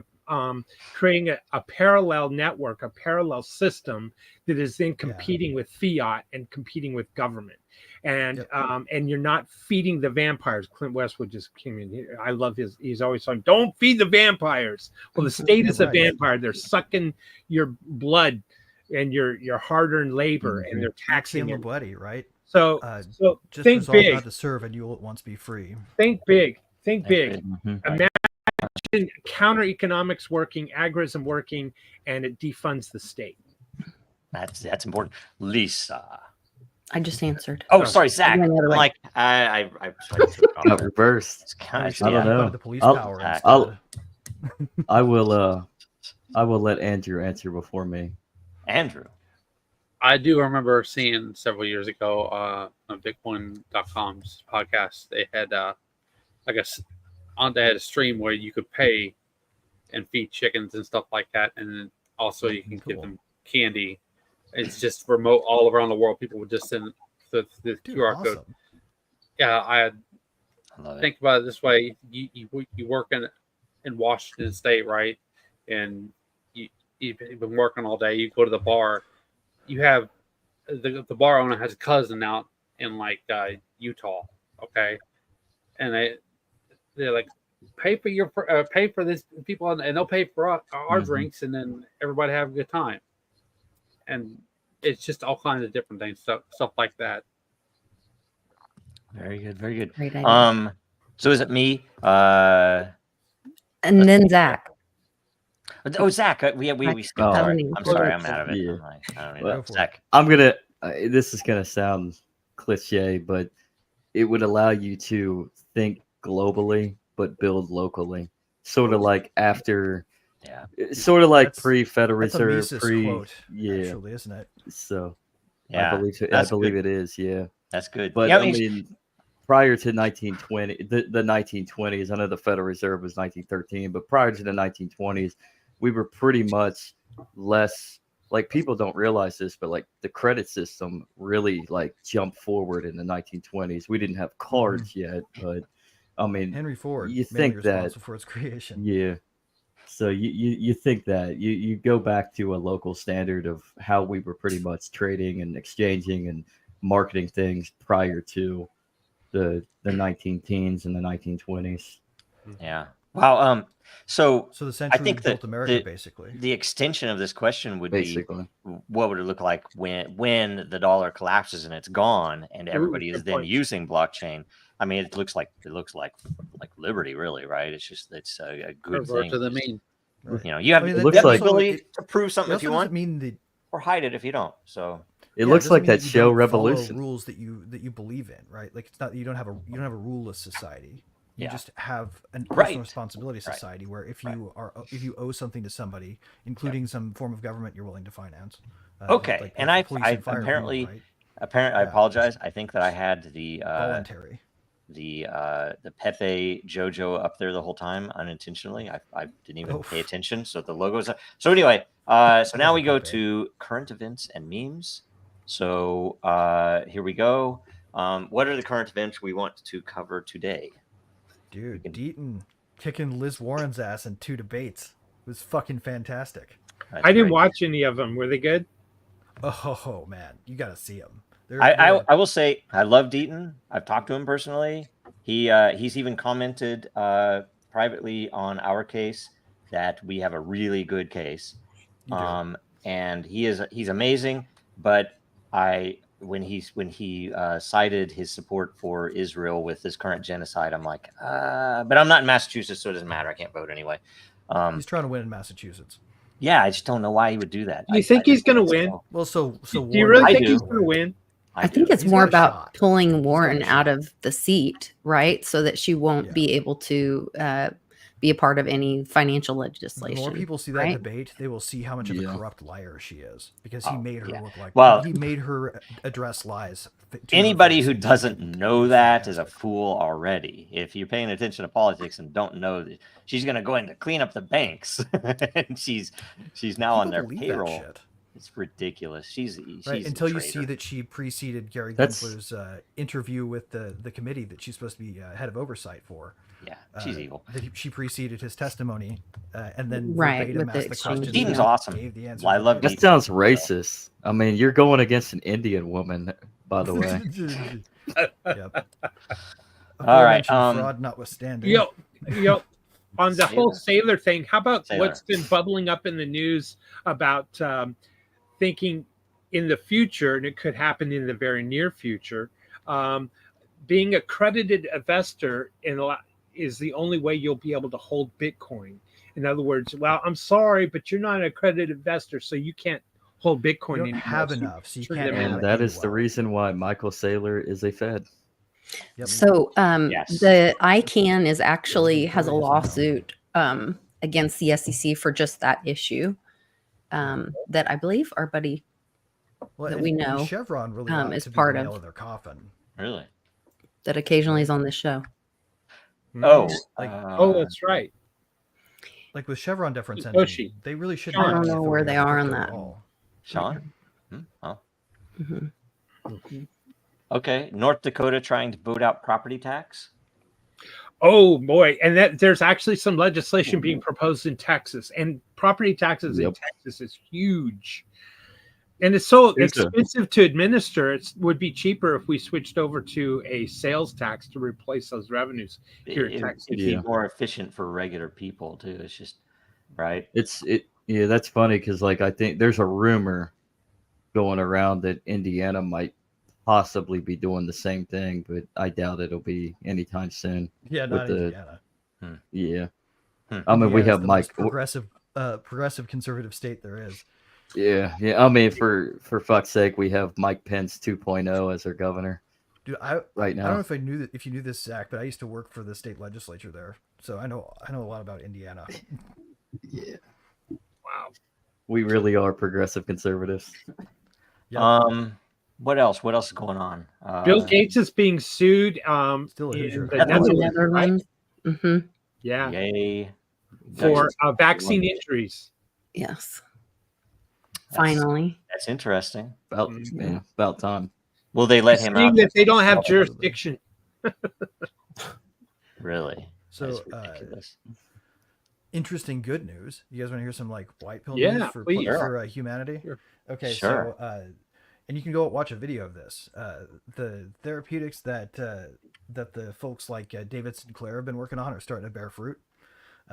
creating a parallel network, a parallel system that is then competing with fiat and competing with government. And and you're not feeding the vampires. Clint Westwood just came in here. I love he's always saying, don't feed the vampires. Well, the state is a vampire. They're sucking your blood and your hard-earned labor, and they're taxing your bloody, right? So just think big. Not to serve, and you will at once be free. Think big. Imagine counter economics working, agorism working, and it defunds the state. That's important. Lisa. I just answered. Oh, sorry, Zach. I reversed. I don't know. The police power. I will let Andrew answer before me. Andrew. I do remember seeing several years ago on Bitcoin.com's podcast, they had they had a stream where you could pay and feed chickens and stuff like that, and also you can give them candy. It's just remote all around the world. People would just send the QR code. Yeah, I think about it this way: you work in Washington State, right? And you've been working all day. You go to the bar. You have the bar owner has a cousin out in Utah, okay, and they're like, pay for this people, and they'll pay for our Mhm. drinks, and then everybody have a good time. And it's just all kinds of different things, stuff like that. Very good, very good. Great idea. So is it me? And then Zach. Oh, Zach, we skipped. Oh, All right. Covenant. I'm sorry, I'm out of it. Yeah. I don't Well, know. Zach. I'm gonna. This is gonna sound cliche, but it would allow you to think globally but build locally. Sort of like after, Yeah. sort of like That's- pre-Federal That's a Reserve, Mises quote, yeah. actually, isn't it? So Yeah. I believe that's I believe good. it is. Yeah, That's good. but yeah, I mean, prior to 1920, the 1920s. I know the Federal Reserve was 1913, but prior to the 1920s, we were pretty much less. Like people don't realize this, but like the credit system really like jumped forward in the 1920s. We didn't have cards yet, but I mean, Henry Ford, you mainly think that, responsible for its creation. yeah. So you think that you go back to a local standard of how we were pretty much trading and exchanging and marketing things prior to the 19 teens and the 1920s. Yeah. Wow. So So the century think built that America, basically. the extension of this question would Basically, be, what would it look like when the dollar collapses and it's gone and everybody is good then point. using blockchain? I mean, it looks like liberty, really, right? It's a good Revert thing. to the mean. You know, you have, I mean, you looks have the like- ability to prove It something if also you doesn't want, mean that or hide it if you don't. So it yeah, looks doesn't like mean that you show don't follow Revolution. rules that you believe in, right? Like it's not you don't have a ruleless society. You Yeah. just have an Right. personal responsibility Right. society where if you owe something to somebody, including some form of government you're willing to finance. Okay, like and the I police and fire apparently- rule, right? I Yeah. apologize. I think that I had the Voluntary. the Pepe JoJo up there the whole time unintentionally. I didn't even pay Oof. attention. So the logo's up. So anyway, so now Love we go Pepe. to current events and memes. So here we go. What are the current events we want to cover today? Dude, can- Deaton kicking Liz Warren's ass in 2 debates was fucking fantastic. That's I didn't great. watch any of them. Were they good? Oh man, you got to see them. I will say I love Deaton. I've talked to him personally. He's even commented privately on our case that we have a really good case. And he's amazing. But when he cited his support for Israel with this current genocide, I'm like, but I'm not in Massachusetts, so it doesn't matter. I can't vote anyway. He's trying to win in Massachusetts. Yeah, I just don't know why he would do that. Do you think he's going to that's win? so- Well, so Do you Warren really I think do. he's going to win? I think do. it's He's more got a about shot. pulling Warren a out shot. of the seat, right? So that she won't Yeah. be able to be a part of any financial The legislation. more people see that right? debate, they will see how much of a Yeah. corrupt liar she is because he Oh, made her yeah. look like. Well- he made her address lies. To her Anybody face who and doesn't people know was that is a fantastic. fool already. If you're paying attention to politics and don't know that she's going to go in to clean up the banks, and she's now on People their believe that payroll. shit. It's ridiculous. She's Right, a until you traitor. see that she preceded Gary That's- Gensler's interview with the committee that she's supposed to be head of oversight for. Yeah, she's evil. She preceded his testimony and then Right, verbatim with the asked the exchange. questions. Deaton's and awesome. gave the answers Well, I love verbatim. That sounds racist. I mean, you're going against an Indian woman, by the way. Yep. All right, Aforementioned fraud notwithstanding. Yo, on the whole Sailor thing, how about Sailor. what's been bubbling up in the news about thinking in the future, and it could happen in the very near future, being accredited investor is the only way you'll be able to hold Bitcoin. In other words, well, I'm sorry, but you're not an accredited investor, so you can't hold Bitcoin You don't anymore. have So you enough, so you turn can't them have in. And it that is the anywhere. reason why Michael Saylor is a Fed. Yep. So Yes. the ICANN is actually has a Victoria's now. lawsuit against the SEC for just that issue. That I believe our buddy Well, that and- we and know, Chevron really is to be part the of. nail in their coffin. Really? that occasionally is on this show. Oh, Like- Oh, that's right. Like with Chevron deference Satoshi. engine, they really shouldn't. I have don't any know where authority they over are on crypto at that. all. Sean. Oh, Mhm. okay. North Dakota trying to vote out property tax. Oh boy, and that there's actually some legislation being proposed in Texas, and property taxes in Yep. Texas is huge. And it's so There's a- expensive to administer. It would be cheaper if we switched over to a sales tax to replace those revenues here in Texas. It'd be more efficient for regular people too. It's just right. Yeah, that's funny because like I think there's a rumor going around that Indiana might possibly be doing the same thing, but I doubt it'll be anytime soon. Yeah, not Indiana. Yeah. I mean, Indiana we is have the Mike. most progressive conservative state there is. Yeah. I mean, for fuck's sake, we have Mike Pence 2.0 as our governor. Dude, right now. I don't know if you knew this, Zach, but I used to work for the state legislature there, so I know a lot about Indiana. Yeah. Wow. We really are progressive conservatives. Yep. What else? What else is going on? Bill Gates is being sued. Still a Hoosier. In the Netherlands. right? Mm-hmm. Yeah. Yay. For vaccine injuries. Yes. Finally. That's interesting. About time. Will they let him Saying out? that they don't have jurisdiction. Really? So, Ridiculous. interesting good news. You guys want to hear some like white pill Yeah, news for please. humanity? Sure. Okay, Sure. so and you can go watch a video of this. The therapeutics that the folks like David Sinclair have been working on are starting to bear fruit.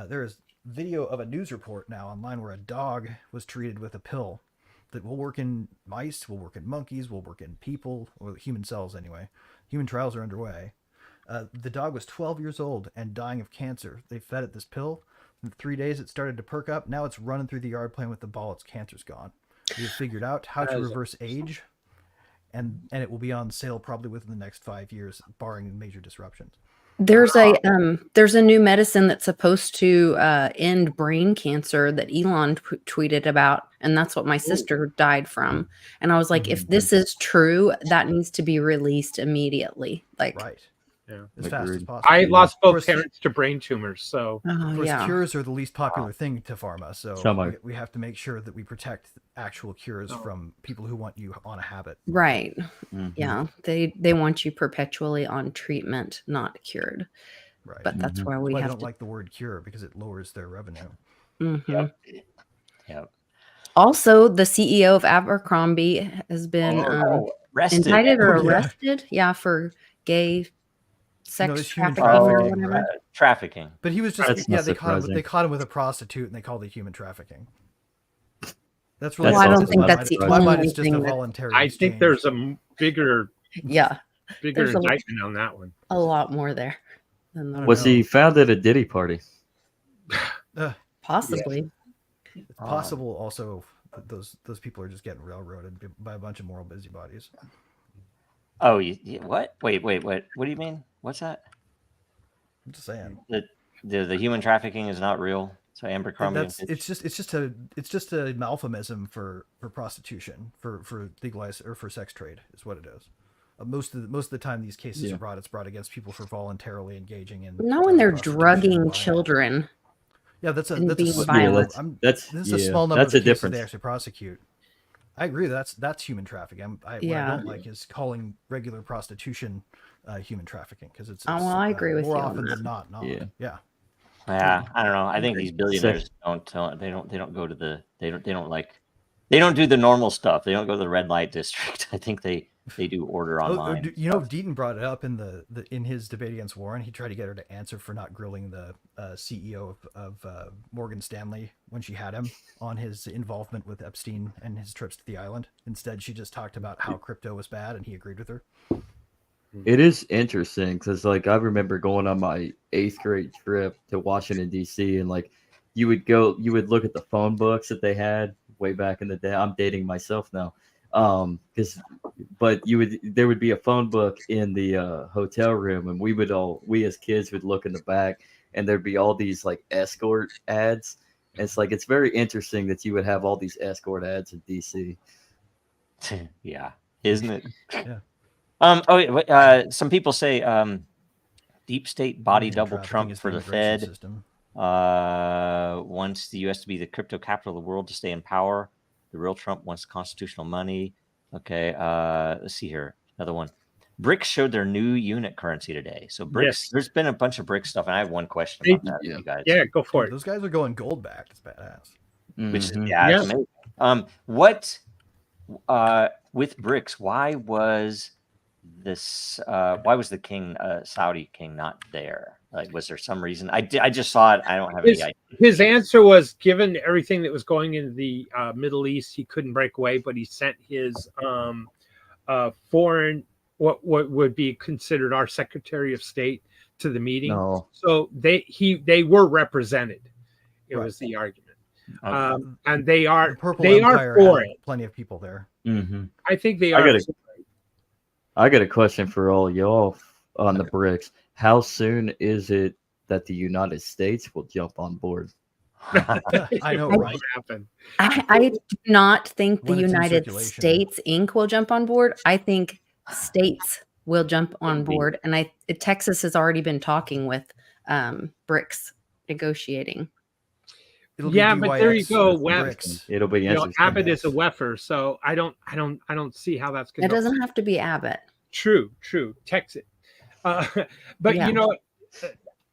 There is video of a news report now online where a dog was treated with a pill that will work in mice, will work in monkeys, will work in people, or human cells anyway. Human trials are underway. The dog was 12 years old and dying of cancer. They fed it this pill. In 3 days, it started to perk up. Now it's running through the yard playing with the ball. Its cancer's gone. We've figured out how to reverse age, and it will be on sale probably within the next 5 years, barring major disruptions. There's a new medicine that's supposed to end brain cancer that Elon tweeted about, and that's what my sister died from. And I was like, if this is true, that needs to be released immediately. Like, Right. Yeah. As fast as Agreed. possible. I lost Of both course, parents to brain tumors, so Of course, yeah. cures are the least popular thing to pharma, so Summer. we have to make sure that we protect actual cures from people who want you on a habit. Right. Mhm. Yeah. They want you perpetually on treatment, not cured. Right. But that's where That's we why I have don't to. like the word cure because it lowers their revenue. Mhm. Yep. Also, the CEO of Abercrombie has been Arrested. indicted or Oh, yeah. arrested. Yeah, for gay sex it's human trafficking or trafficking, whatever. Trafficking. But he was just That's not they caught him. surprising. They caught him with a prostitute and they called it human trafficking. That's That's really. Well, I don't also think not that's the in my mind, only it's just thing a that- voluntary. I exchange. think there's a bigger Yeah, there's a- indictment on that one. a lot more there than I the don't Was know. he found at a Diddy party? possibly. It's possible also that those people are just getting railroaded by a bunch of moral busybodies. Oh, what? Wait. What do you mean? What's that? I'm just saying. The human trafficking is not real. So Abercrombie. It's just a euphemism for prostitution, for legalized or for sex trade is what it is. Most of the time these cases are brought, it's brought against people for voluntarily engaging in. Not when they're prostitution drugging by- children. Yeah, that's a and being small, violent. this is a small number that's of a cases difference. they actually prosecute. I agree. That's human trafficking. What I don't like is calling regular prostitution human trafficking because it's. Well, I agree with more you on often that. than not. Yeah. Yeah. Yeah, I don't know. I think these billionaires don't go to the they don't do the normal stuff. They don't go to the red light district. I think they do order online. Deaton brought it up in his debate against Warren. He tried to get her to answer for not grilling the CEO of Morgan Stanley when she had him on his involvement with Epstein and his trips to the island. Instead, she just talked about how crypto was bad, and he agreed with her. It is interesting because, like, I remember going on my 8th grade trip to Washington D.C. and like, you would look at the phone books that they had way back in the day. I'm dating myself now, but there would be a phone book in the hotel room, and we as kids would look in the back, and there'd be all these like escort ads. And it's like, it's very interesting that you would have all these escort ads in D.C. Yeah, isn't it? Yeah. Some people say deep state body Human double trafficking Trump is for the immigration Fed. system. Wants the U.S. to be the crypto capital of the world to stay in power. The real Trump wants constitutional money. Okay, let's see here. Another one. BRICS showed their new unit currency today. So BRICS, Yes. There's been a bunch of BRICS stuff, and I have one question about that, Yeah. you guys. Yeah, go for it. Those guys are going gold backed. It's badass. Which is Mhm. it's amazing. with BRICS, why was the king, Saudi king, not there? Like, was there some reason? I just saw it. I don't have any idea. His answer was, given everything that was going into the Middle East, he couldn't break away, but he sent his foreign, what would be considered our Secretary of State, to the meeting. No. So they were represented. It was the argument, and they are for it. Plenty of people there. Mm-hmm. I think they are. I got a question for all y'all on the BRICS. How soon is it that the United States will jump on board? I know, right? I do not think the When it's in United circulation. States Inc. will jump on board. I think states will jump on board, and Texas has already been talking with BRICS negotiating. It'll be But there you DYX go. with BRICS. It'll be Abbott is a WEFer, so I don't see how that's going It doesn't have to be Abbott. True. Texas. But Yeah.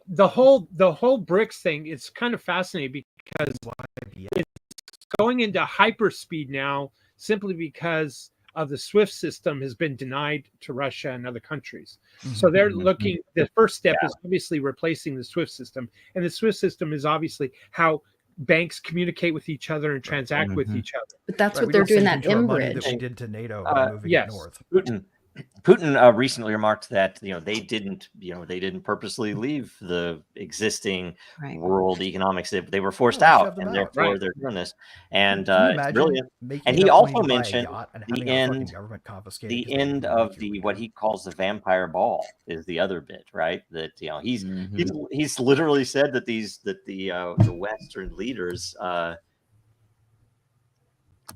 the whole BRICS thing, it's kind of fascinating because it's going into hyperspeed now simply because of the SWIFT system has been denied to Russia and other countries. So they're looking, the first step is obviously replacing the SWIFT system. And the SWIFT system is obviously how banks communicate with each other and transact with each other. But that's Right, what we they're don't doing send that into our money bridge. that we did to NATO by moving it north. Putin recently remarked that they didn't purposely leave the existing world economics. They were forced out, and therefore they're doing this. And it's brilliant. And he also mentioned the end of the what he calls the vampire ball is the other bit, right? That he's literally said that the Western leaders.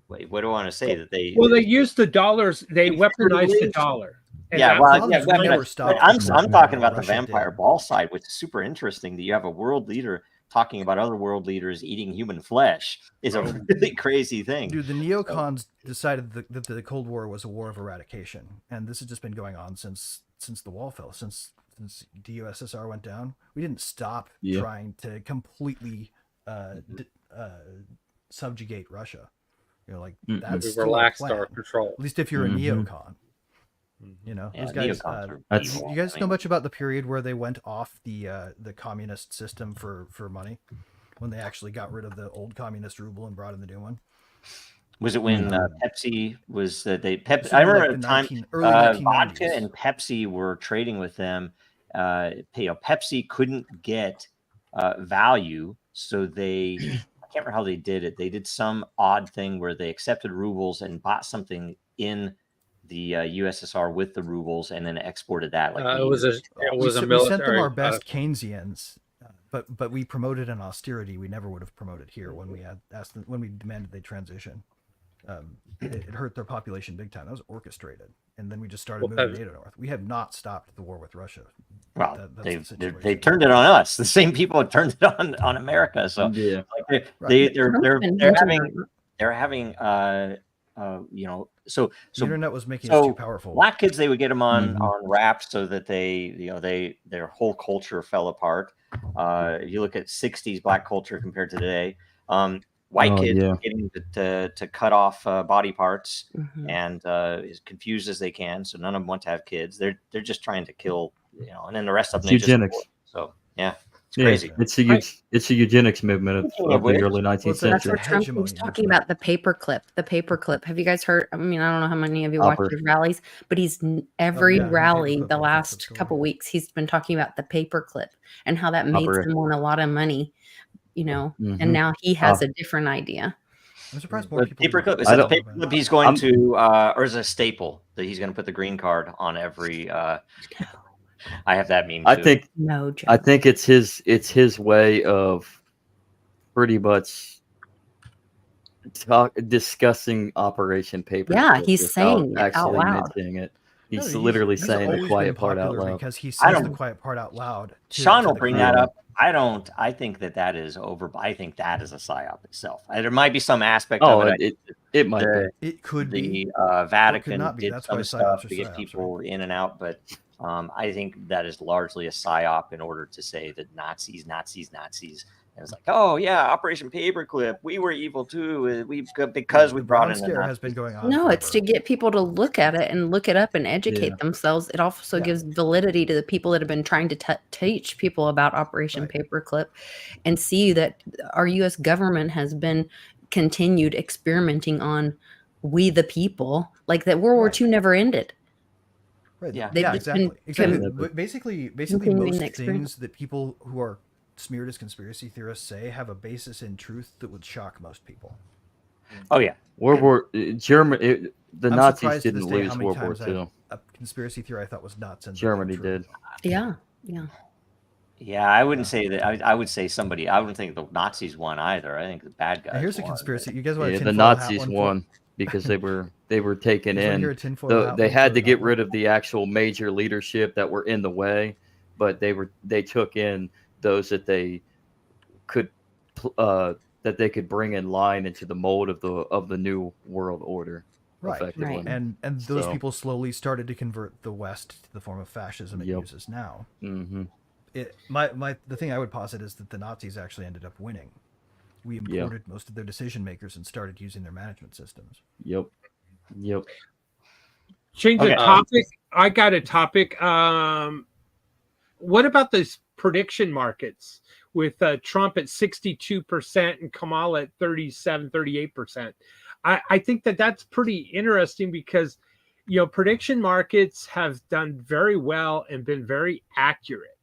Wait, what do I want to say? That they used the dollars. They weaponized the dollar. And I'm talking about the vampire ball side, which is super interesting. That you have a world leader talking about other world leaders eating human flesh is a really crazy thing. Dude, the neocons decided that the Cold War was a war of eradication, and this has just been going on since the wall fell, since the USSR went down. We didn't stop trying to completely subjugate Russia. That's we relaxed our control. At least if you're a neocon. Those guys. You guys know much about the period where they went off the communist system for money, when they actually got rid of the old communist ruble and brought in the new one? Was it when Pepsi was I remember at the time vodka and Pepsi were trading with them. Pepsi couldn't get value, so they I can't remember how they did it. They did some odd thing where they accepted rubles and bought something in the USSR with the rubles and then exported that. It was a military. We sent them our best Keynesians, but we promoted an austerity we never would have promoted here when we had asked them, when we demanded they transition. It hurt their population big time. That was orchestrated, and then we just started moving NATO north. We have not stopped the war with Russia. Well, they turned it on us. The same people had turned it on America. So they're having so the internet was making us too powerful. Black kids, they would get them on rap so that their whole culture fell apart. You look at 60s black culture compared to today. White kids getting to cut off body parts and as confused as they can. So none of them want to have kids. They're just trying to kill, and then the rest of them eugenics. So it's crazy. It's a eugenics movement of the early 19th century. That's what Trump was talking about, the paperclip. The paperclip. Have you guys heard? I mean, I don't know how many of you watch his rallies, but he's every rally the last couple weeks, he's been talking about the paperclip and how that made someone a lot of money, and now he has a different idea. I'm surprised more people. Paperclip, is that a paperclip he's going to, or is it a staple that he's going to put the green card on every? I have that meme too. I think it's his way of pretty much discussing Operation Paperclip. Yeah, he's saying it out loud. Mentioning it. He's literally saying the quiet part out loud. Because he says the quiet part out loud. Sean will bring that up. I think that is over. I think that is a psyop itself. There might be some aspect of it. It might be. It could be. The Vatican did some stuff to get people in and out, but I think that is largely a psyop in order to say that Nazis It was like, oh yeah, Operation Paperclip. We were evil too. Because we the brought Brown in the Scare has Nazis. been going on. No, it's to forever. get people to look at it and look it up and educate themselves. It also Yeah. gives validity to the people that have been trying to teach people about Operation Paperclip, and see that our U.S. government has been continued experimenting on we the people, like that World War II never ended. Right. Yeah. They've Yeah, just been exactly. But basically continuing most the experiment. things that people who are smeared as conspiracy theorists say have a basis in truth that would shock most people. Oh yeah, Germany. The I'm Nazis surprised to didn't this day lose how many World War times II. a conspiracy theory I thought was nuts and Germany did. Yeah. yeah. I wouldn't say that. I would say somebody. I wouldn't think the Nazis won either. I think the bad guys. Now, here's a won, conspiracy. You guys want Yeah, a the tinfoil hat Nazis one for- won because they were taken You guys wanna hear in. a tinfoil hat They one had for to that get one? rid of the actual major leadership that were in the way, but they took in those that they could bring in line into the mold of the new world order. Right. Effectively. And those So- people slowly started to convert the West to the form of fascism it Yep. uses now. Mm-hmm. The thing I would posit is that the Nazis actually ended up winning. We Yeah. imported most of their decision makers and started using their management systems. Yep. Change Okay. the topic. I got a topic. What about these prediction markets with Trump at 62% and Kamala at 38%? I think that that's pretty interesting because, prediction markets have done very well and been very accurate.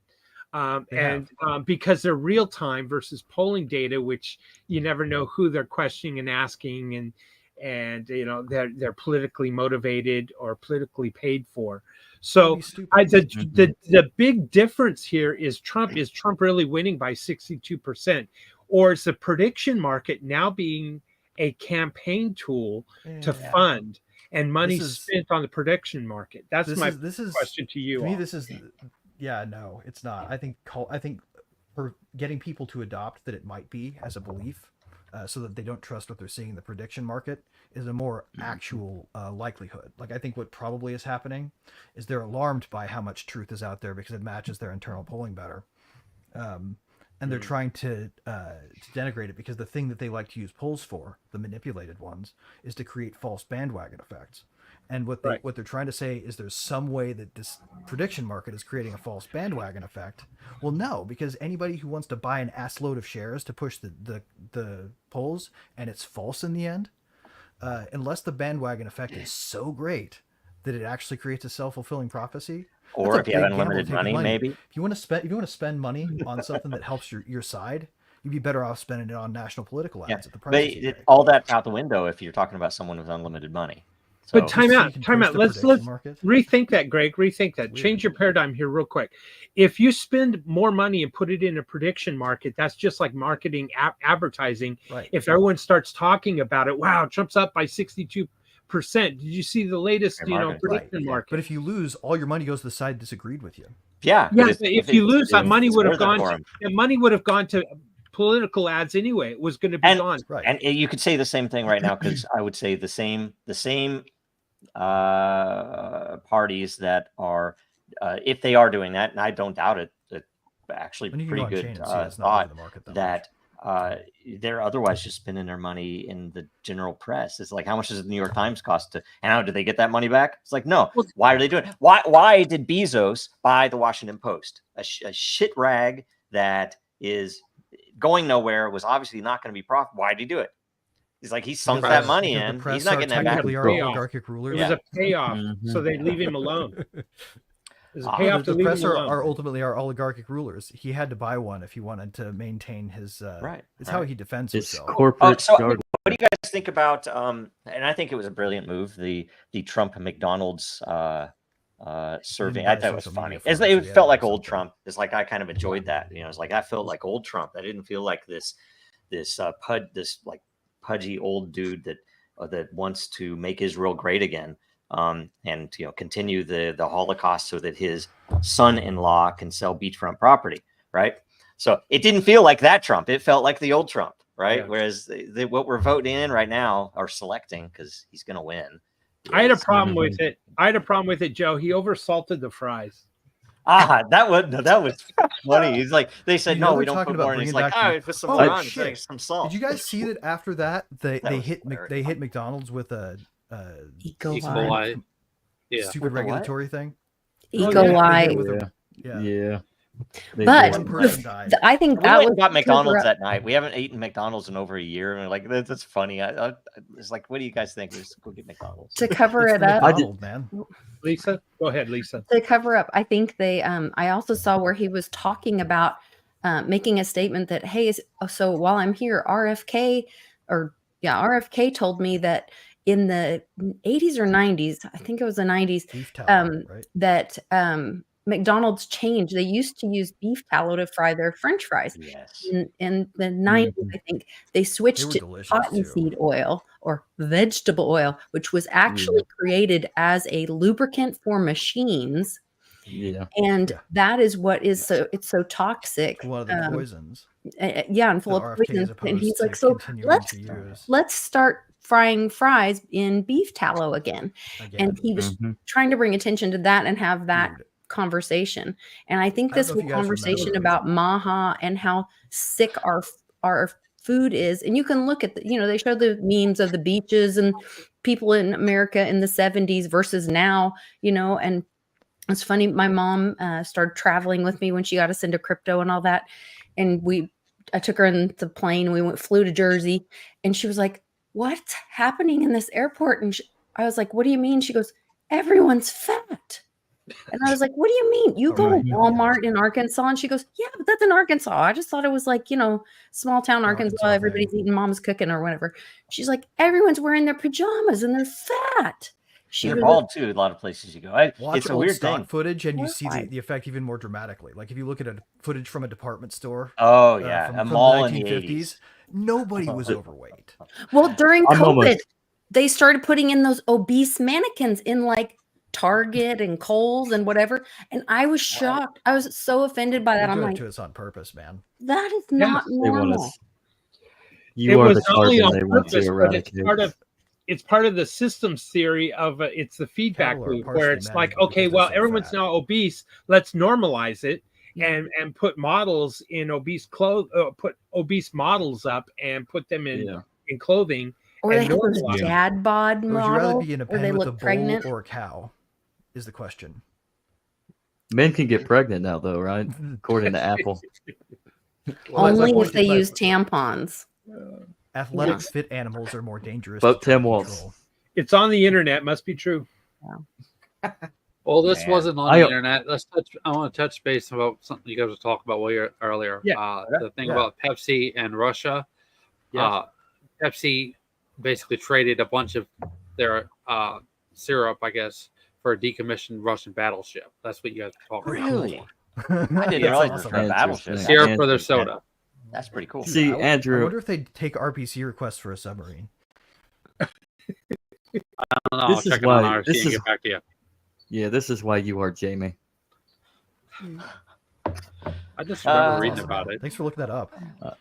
Because they're real time versus polling data, which you never know who they're questioning and asking, and they're politically motivated or politically paid for. So the big difference here is Trump really winning by 62%, or is the prediction market now being a campaign tool to fund and money spent on the prediction market? That's my question to you. To me, this is no, it's not. I think for getting people to adopt that it might be as a belief, so that they don't trust what they're seeing in the prediction market, is a more actual likelihood. Like, I think what probably is happening is they're alarmed by how much truth is out there because it matches their internal polling better. And they're trying to denigrate it because the thing that they like to use polls for, the manipulated ones, is to create false bandwagon effects. And what they're trying to say is there's some way that this prediction market is creating a false bandwagon effect. Well, no, because anybody who wants to buy an ass load of shares to push the polls and it's false in the end, unless the bandwagon effect is so great that it actually creates a self-fulfilling prophecy. Or if you have unlimited money, maybe. If you want to spend money on something that helps your side, you'd be better off spending it on national political ads at the price. But all that out the window if you're talking about someone with unlimited money. So, but time out. Let's rethink that, Greg. Rethink that. Change your paradigm here real quick. If you spend more money and put it in a prediction market, that's just like marketing advertising. Right. If everyone starts talking about it, wow, Trump's up by 62%. Did you see the latest, prediction market? But if you lose, all your money goes to the side that disagreed with you. Yeah. If you lose, that money would have gone to political ads anyway. It was going to be gone. Right. And you could say the same thing right now, because I would say the same parties that are, if they are doing that, and I don't doubt it, that actually pretty good thought that they're otherwise just spending their money in the general press. It's like, how much does the New York Times cost and how do they get that money back? It's like, no. Why are they doing it? Why did Bezos buy the Washington Post, a shit rag that is going nowhere, was obviously not going to be profitable? Why did he do it? He's like, he sunk that money in. He's not getting that back. Oligarchic rulers. It was a payoff, so they leave him alone. The press are ultimately our oligarchic rulers. He had to buy one if he wanted to maintain his. It's how he defends himself. Corporate. So, what do you guys think about? And I think it was a brilliant move. The Trump McDonald's serving. I thought it was funny. It felt like old Trump. It's like I kind of enjoyed that. It's like I felt like old Trump. I didn't feel like this pudgy old dude that wants to make Israel great again, and continue the Holocaust so that his son-in-law can sell beachfront property, right? So it didn't feel like that Trump. It felt like the old Trump, right? Yeah. Whereas what we're voting in right now, or selecting, because he's going to win. I had a problem with it. Joe. He oversalted the fries. that was funny. He's like, they said, You know no, they're we don't talking put about more. And he's bringing like, back oh, put some Oh, more on, shit. some salt. Did you guys see that after that they was hit hilarious. they hit McDonald's with a Equalize. Yeah. stupid With the what? regulatory thing? Eco-Eye. Yeah. They But did. One person died. I think We that went was and got to McDonald's cover up- that night. We haven't eaten McDonald's in over a year. And we're like, that's funny. I it's like, what do you guys think? Let's go get McDonald's. to cover It's it the up. McDonald, man. Lisa, go ahead, Lisa. To cover up, I think they I also saw where he was talking about making a statement that, hey, so while I'm here, RFK told me that in the 80s or 90s, I think it was the 90s, Beef tallow, right? that McDonald's changed. They used to use beef tallow to fry their French fries. Yes. In the 90s, I think they switched were to delicious, cottonseed oil or vegetable oil, which was actually created as a lubricant for machines. Yeah. And Yeah. that is what is it's so toxic. One of the poisons. Yeah, and full that of RFK is poisons. And opposed he's to like, so continuing to use let's start frying fries in beef tallow again. again. And he was trying to bring attention to that and have that Dude. conversation. And I think I don't this know if whole you guys conversation remember. about Maha and how sick our food is, and you can look at they show the memes of the beaches and people in America in the 70s versus now, and it's funny. My mom started traveling with me when she got us into crypto and all that, and I took her in the plane. We flew to Jersey, and she was like, "What's happening in this airport?" And I was like, "What do you mean?" She goes, "Everyone's fat." And I was like, "What do you mean? You go to Walmart in Arkansas?" And she goes, "Yeah, but that's in Arkansas. I just thought it was like, small town Arkansas. Everybody's eating mom's cooking or whatever." She's like, "Everyone's wearing their pajamas and they're fat." They're bald too. A lot of places you go. Watch It's a old weird stock thing. footage, and you see the effect even more dramatically. Like if you look at a footage from a department store. Oh yeah, from a the mall in the 1950s, 80s. nobody was overweight. Well, during I'm COVID, almost- they started putting in those obese mannequins in like Target and Kohl's and whatever. And I was shocked. I was so offended by that. They're I'm doing like, it to us on purpose, man. that is not They want normal. us. You are the only carbon on they want to purpose, but eradicate. it's part of the systems theory of it's the feedback Cattle are loop partially where it's like, managed okay, because well, they're so everyone's fat. now obese. Let's normalize it and put models in obese clothes, put obese models up and put them in clothing. Or and they have those normalize it. dad bod Would you rather models be in a where pen they with a look bull pregnant. or a cow? Is the question. Men can get pregnant now, though, right? According to Apple. Only Well, if they use tampons. Athletic, Yes. fit animals are more dangerous. Vote to try to Tim Walz. control. It's on the internet. Must be true. Well, this Man. wasn't on the internet. I want to touch base about something you guys were talking about earlier. Yeah. The thing about Pepsi and Russia. Yes. Pepsi basically traded a bunch of their syrup, I guess, for a decommissioned Russian battleship. That's what you guys were talking about. Really? I I didn't That's realize awesome. it was a battleship. Interesting. Syrup for their Interesting. soda. That's pretty cool. See, I Andrew, wonder if they'd take RPC requests for a submarine. I don't know. I'll This is check it on why- RC this and is- get back to you. yeah, this is why you are Jamie. I just remember Uh, reading about it. Thanks for looking that up,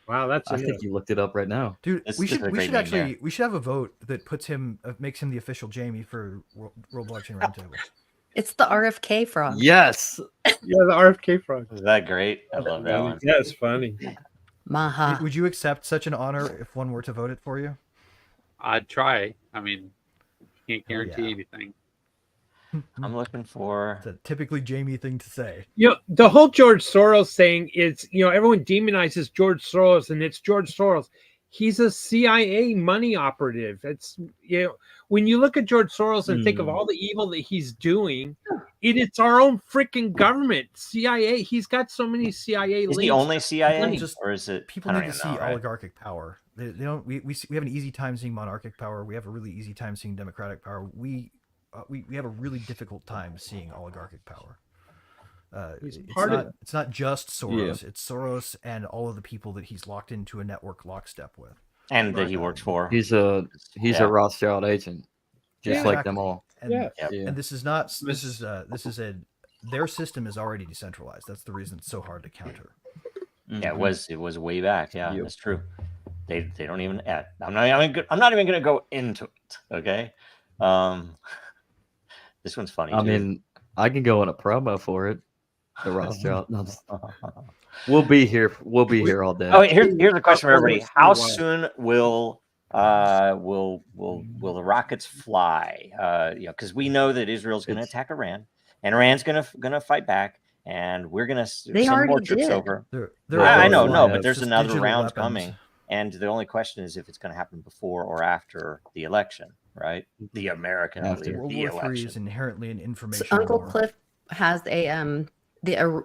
Wow, that's I think you looked it up right now. dude. This we is should a we great should name actually there. we should have a vote that puts him makes him the official Jamie for World Blockchain Roundtable. It's the RFK frog. Yes. yeah, the RFK frog. Is that great? I love that one. Yeah, it's funny. Maha. Would you accept such an honor if one were to vote it for you? I'd try. I mean, can't Hell guarantee yeah. anything. I'm looking for. It's a typically Jamie thing to say. The whole George Soros thing is, everyone demonizes George Soros, and it's George Soros. He's a CIA money operative. It's, when you look at George Soros and think of all the evil that he's doing, it's our own freaking government, CIA. He's got so many CIA Is links. the only CIA, Just- or is it? People I need don't to even see know, right? oligarchic power. They don't. We have an easy time seeing monarchic power. We have a really easy time seeing democratic power. We have a really difficult time seeing oligarchic power. It's not just Soros. It's Soros and all of the people that he's locked into a network lockstep with. And that he works for. He's a Yeah. Rothschild agent, just like them Exactly. all. And, Yeah. Yeah. and this is their system is already decentralized. That's the reason it's so hard to counter. Yeah, it was way back. Yeah, Yep. that's true. They don't even. I'm not even gonna go into it. Okay. This one's funny. I too. mean, I can go on a promo for it. The Rothschild. No, we'll be here. We'll be here all day. Oh, here's a question for everybody: How Wow. soon will the rockets fly? Because we know that Israel's going to attack Iran, and Iran's going to fight back, and we're going to They send more already troops did. over. They're I know, already no, flying. but there's It's just another digital round weapons. coming, and the only question is if it's going to happen before or after the election, right? The American After. the World War III election. is inherently an So information Uncle war. Cliff has the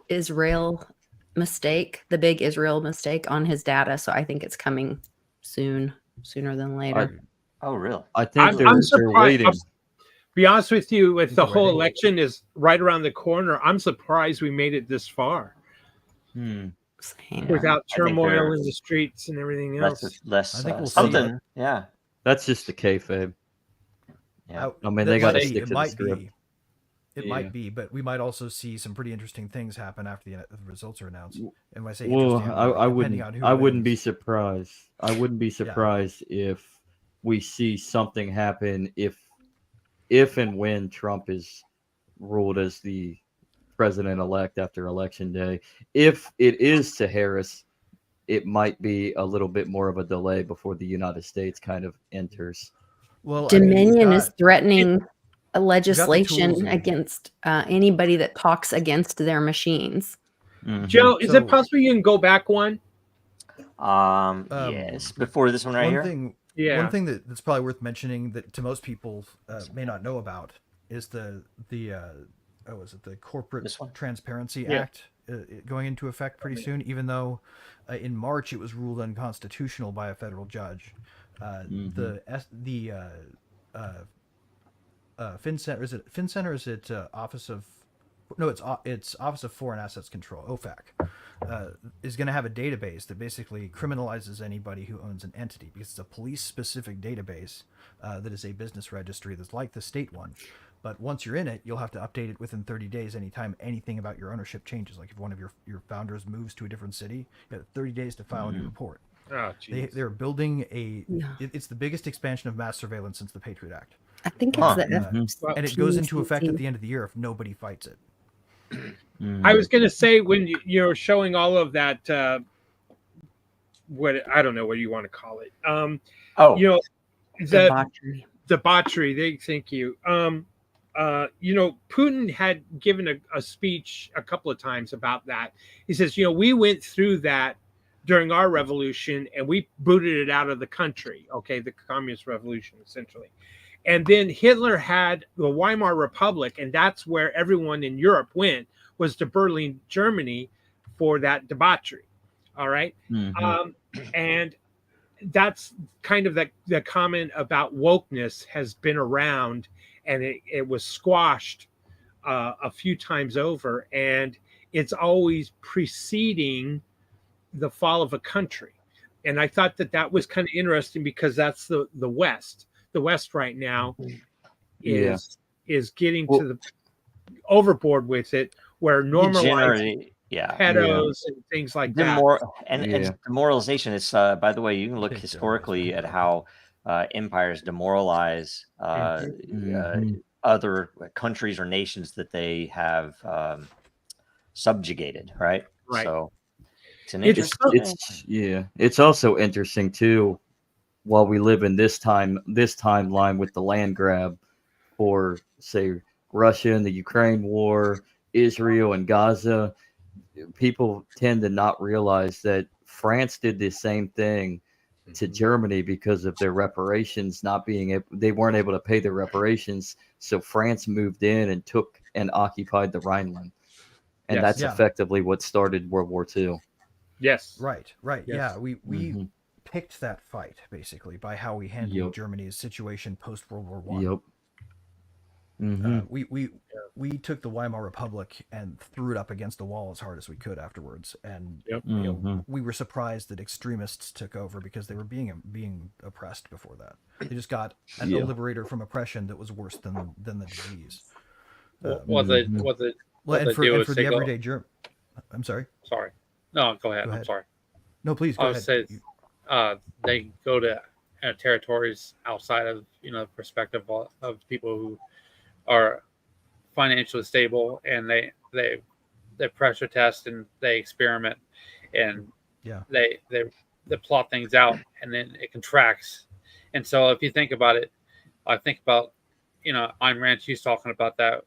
Israel mistake, the big Israel mistake on his data. So I think it's coming sooner than later. Oh, really? I think they're I'm surprised. waiting. I'll be honest with you, with Think the they're whole waiting. election is right around the corner. I'm surprised we made it this far Same. without I think turmoil they're in the streets and everything less else. less I think we'll see. something. Yeah. That's just the kayfabe. Yeah. I mean, That they got to might be- stick it to the might script. be. It Yeah. might be, but we might also see some pretty interesting things happen after the results are announced. And when I say Well, interesting, I depending wouldn't. on who I wouldn't be wins. surprised. I wouldn't be surprised if we see something happen if and when Trump is ruled as the president-elect after Election Day. If it is to Harris, it might be a little bit more of a delay before the United States kind of enters. Well, I mean, Dominion is threatening a tools legislation and- against anybody that talks against their machines. Mhm. Joe, is So- it possible you can go back one? Yes. Before this one right here. Yeah. One thing that's probably worth mentioning that to most people may not know about is the Corporate This one? Transparency Yeah. Act going into effect pretty soon. Even though in March it was ruled unconstitutional by a federal judge, FinCenter, is it FinCenter? Or is it Office of? No, it's Office of Foreign Assets Control, OFAC, is going to have a database that basically criminalizes anybody who owns an entity, because it's a police-specific database that is a business registry that's like the state one. But once you're in it, you'll have to update it within 30 days anytime anything about your ownership changes. Like if one of your founders moves to a different city, you have 30 days to file a new report. Oh, They're building Yeah. it's the biggest expansion of mass surveillance since the Patriot Act. I think Huh. it's the Well, And it goes into effect at FTC. the end of the year if nobody fights it. I was going to say when you're showing all of that, what I don't know what you want to call it. You know, the Debauchery. debauchery. Thank you. Putin had given a speech a couple of times about that. He says, we went through that during our revolution and we booted it out of the country. Okay, the communist revolution, essentially. And then Hitler had the Weimar Republic, and that's where everyone in Europe went, was to Berlin, Germany, for that debauchery. All right. And that's kind of the comment about wokeness has been around, and it was squashed a few times over, and it's always preceding the fall of a country. And I thought that was kind of interesting because that's the West. The West right now is getting to the overboard with it, where normalizing pedos and things like that. And demoralization is, by the way, you can look historically at how empires demoralize other countries or nations that they have subjugated, right? So it's an interesting. It's also interesting too. While we live in this timeline with the land grab for, say, Russia and the Ukraine war, Israel and Gaza, people tend to not realize that France did the same thing to Germany because of their reparations not being able, they weren't able to pay their reparations, so France moved in and took and occupied the Rhineland, and that's effectively what started World War II. Yes. Right. Yes. Yeah, we picked that fight basically by how we handled Germany's situation post World War I. We took the Weimar Republic and threw it up against the wall as hard as we could afterwards, and we were surprised that extremists took over because they were being oppressed before that. They just got a liberator from oppression that was worse than the disease. What they do is for they the go, everyday German. I'm sorry. Sorry. No, go ahead. I'm sorry. No, please go I would ahead. say they go to territories outside of the perspective of people who are financially stable, and they they pressure test and they experiment, and they plot things out, and then it contracts. And so if you think about it, I think about, Ayn Rand. She's talking about that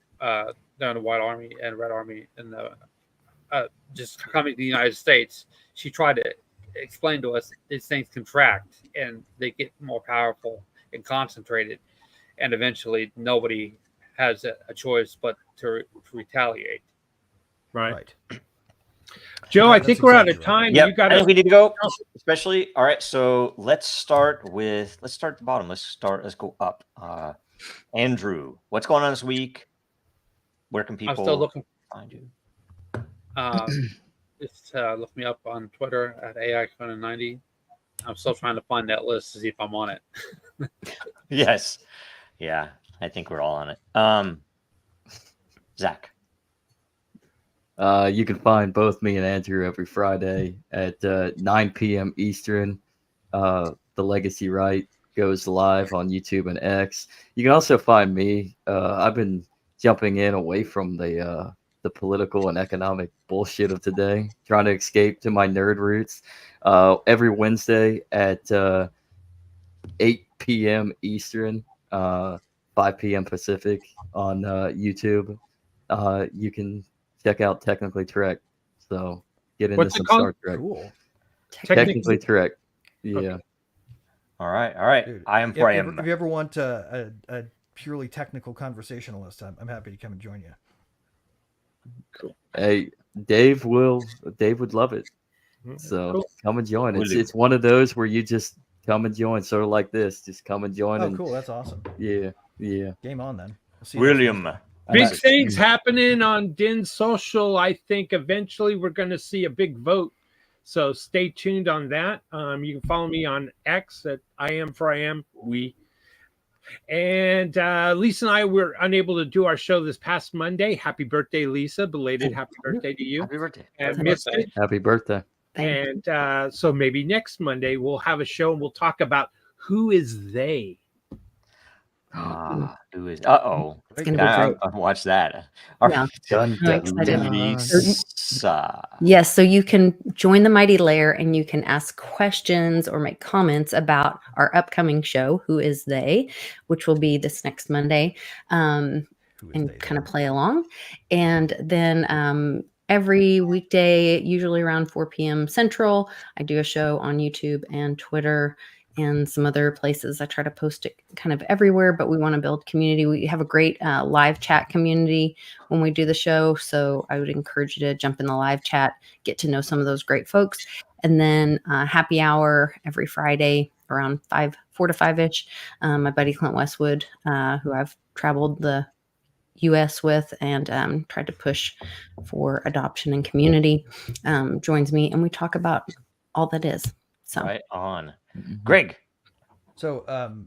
down the White Army and Red Army and the just coming to the United States. She tried to explain to us these things contract and they get more powerful and concentrated, and eventually nobody has a choice but to retaliate. Right. Joe, I think we're out of time. Yeah, You got I think we need to go. Especially, all right. So let's start at the bottom. Let's go up. Andrew, what's going on this week? Where can people I'm still looking find you? Just look me up on Twitter at AIConan90. I'm still trying to find that list to see if I'm on it. Yes. Yeah, I think we're all on it. Zach. You can find both me and Andrew every Friday at 9 p.m. Eastern. The Legacy Right goes live on YouTube and X. You can also find me. I've been jumping in away from the political and economic bullshit of today, trying to escape to my nerd roots. Every Wednesday at 8 p.m. Eastern, 5 p.m. Pacific on YouTube. You can check out Technically Trek. So get into some Star Trek. Cool. Technically Trek. Yeah. Okay. All right. Dude, I am if Graham. you ever want a purely technical conversationalist, I'm happy to come and join you. Cool. Hey, Dave would love it. So come and join. It's one of those where you just come and join, sort of like this. Just come and join. Oh, cool. That's awesome. Yeah. Game on then. We'll see William. Big things happening on Din Social. I think eventually we're going to see a big vote. So stay tuned on that. You can follow me on X at we. And Lisa and I were unable to do our show this past Monday. Happy birthday, Lisa. Belated happy birthday to you. Happy birthday. And missed it. Happy birthday. And so maybe next Monday we'll have a show and we'll talk about who is they. Who is? It's gonna be great. I'll watch that. Yeah. Dun, I'm excited. Lisa. Yes, so you can join the Mighty Lair and you can ask questions or make comments about our upcoming show, Who Is They, which will be this next Monday, and kind of play along. And then every weekday, usually around 4 p.m. Central, I do a show on YouTube and Twitter and some other places. I try to post it kind of everywhere, but we want to build community. We have a great live chat community when we do the show. So I would encourage you to jump in the live chat, get to know some of those great folks. And then happy hour every Friday around 4 to 5-ish. My buddy Clint Westwood, who I've traveled the U.S. with and tried to push for adoption and community, joins me, and we talk about all that is. So Right on. Greg. So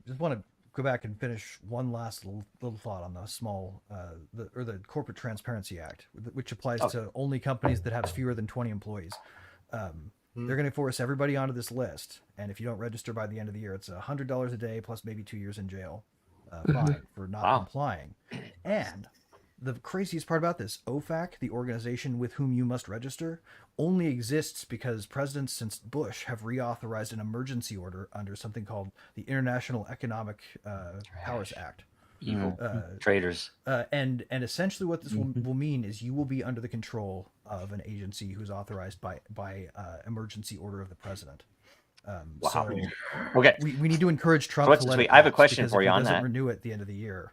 just want to go back and finish one last little thought on the small the Corporate Transparency Act, which applies to only companies that have fewer than 20 employees. They're going to force everybody onto this list, and if you don't register by the end of the year, it's $100 a day plus maybe 2 years in jail fine for not complying. And the craziest part about this, OFAC, the organization with whom you must register, only exists because presidents since Bush have reauthorized an emergency order under something called the International Economic Powers Act. Evil traders. And essentially what this will mean is you will be under the control of an agency who's authorized by emergency order of the president. So okay, we need to encourage Trump to let it I have a pass, question for you if he on doesn't that. renew it at the end of the year.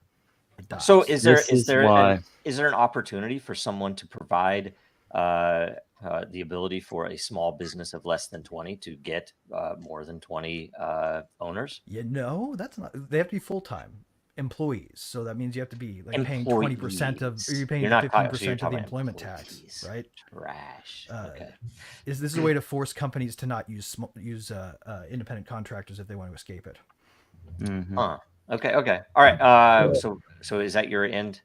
So is there This an opportunity for someone to provide the ability for a small business of less than 20 to get more than 20 owners? Yeah, no, that's not. They have to be full-time employees. So that means you have to be like paying 20% of, or you're paying 15% of the employment tax, right? Trash. Okay. This is a way to force companies to not use independent contractors if they want to escape it. Mm-hmm. Okay. All right. So is that your end?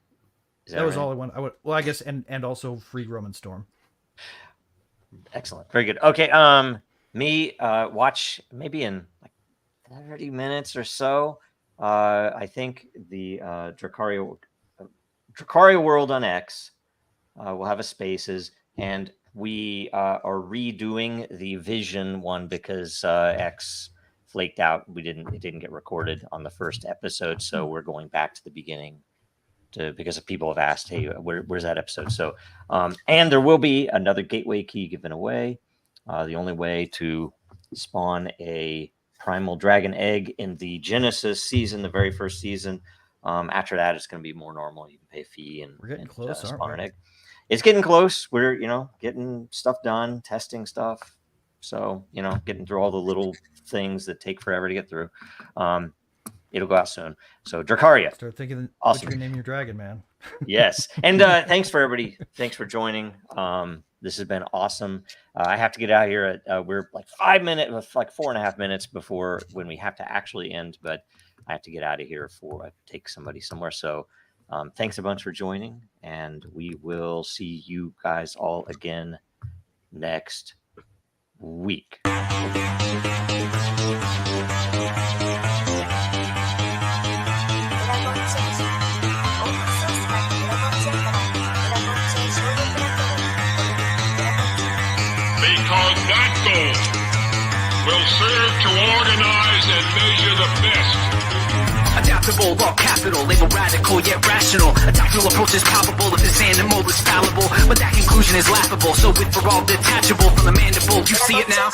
That was all I want. Well, I guess, and also free Roman Storm. Excellent. Very good. Okay. Me watch maybe in like 30 minutes or so. I think the Dracaria World on X We'll have a Spaces, and we are redoing the Vision one because X flaked out. It didn't get recorded on the first episode, so we're going back to the beginning because people have asked, hey, where's that episode? So, and there will be another gateway key given away. The only way to spawn a primal dragon egg in the Genesis season, the very first season. After that, it's going to be more normal. You can pay a fee and We're getting close, spawn aren't an we? egg. It's getting close. We're getting stuff done, testing stuff. So getting through all the little things that take forever to get through. It'll go out soon. So Dracaria. Start thinking Awesome. what you're name your dragon, man. Yes. And thanks for everybody. Thanks for joining. This has been awesome. I have to get out of here. We're like 5 minutes, like 4.5 minutes before when we have to actually end, but I have to get out of here for I take somebody somewhere. So thanks a bunch for joining, and we will see you guys all again next week. Because that goal will serve to organize and measure the best. Adaptable, all capital, label radical yet rational. A tactical approach is palpable if this animal is fallible, but that conclusion is laughable. So with for all detachable from the mandible, you see it now.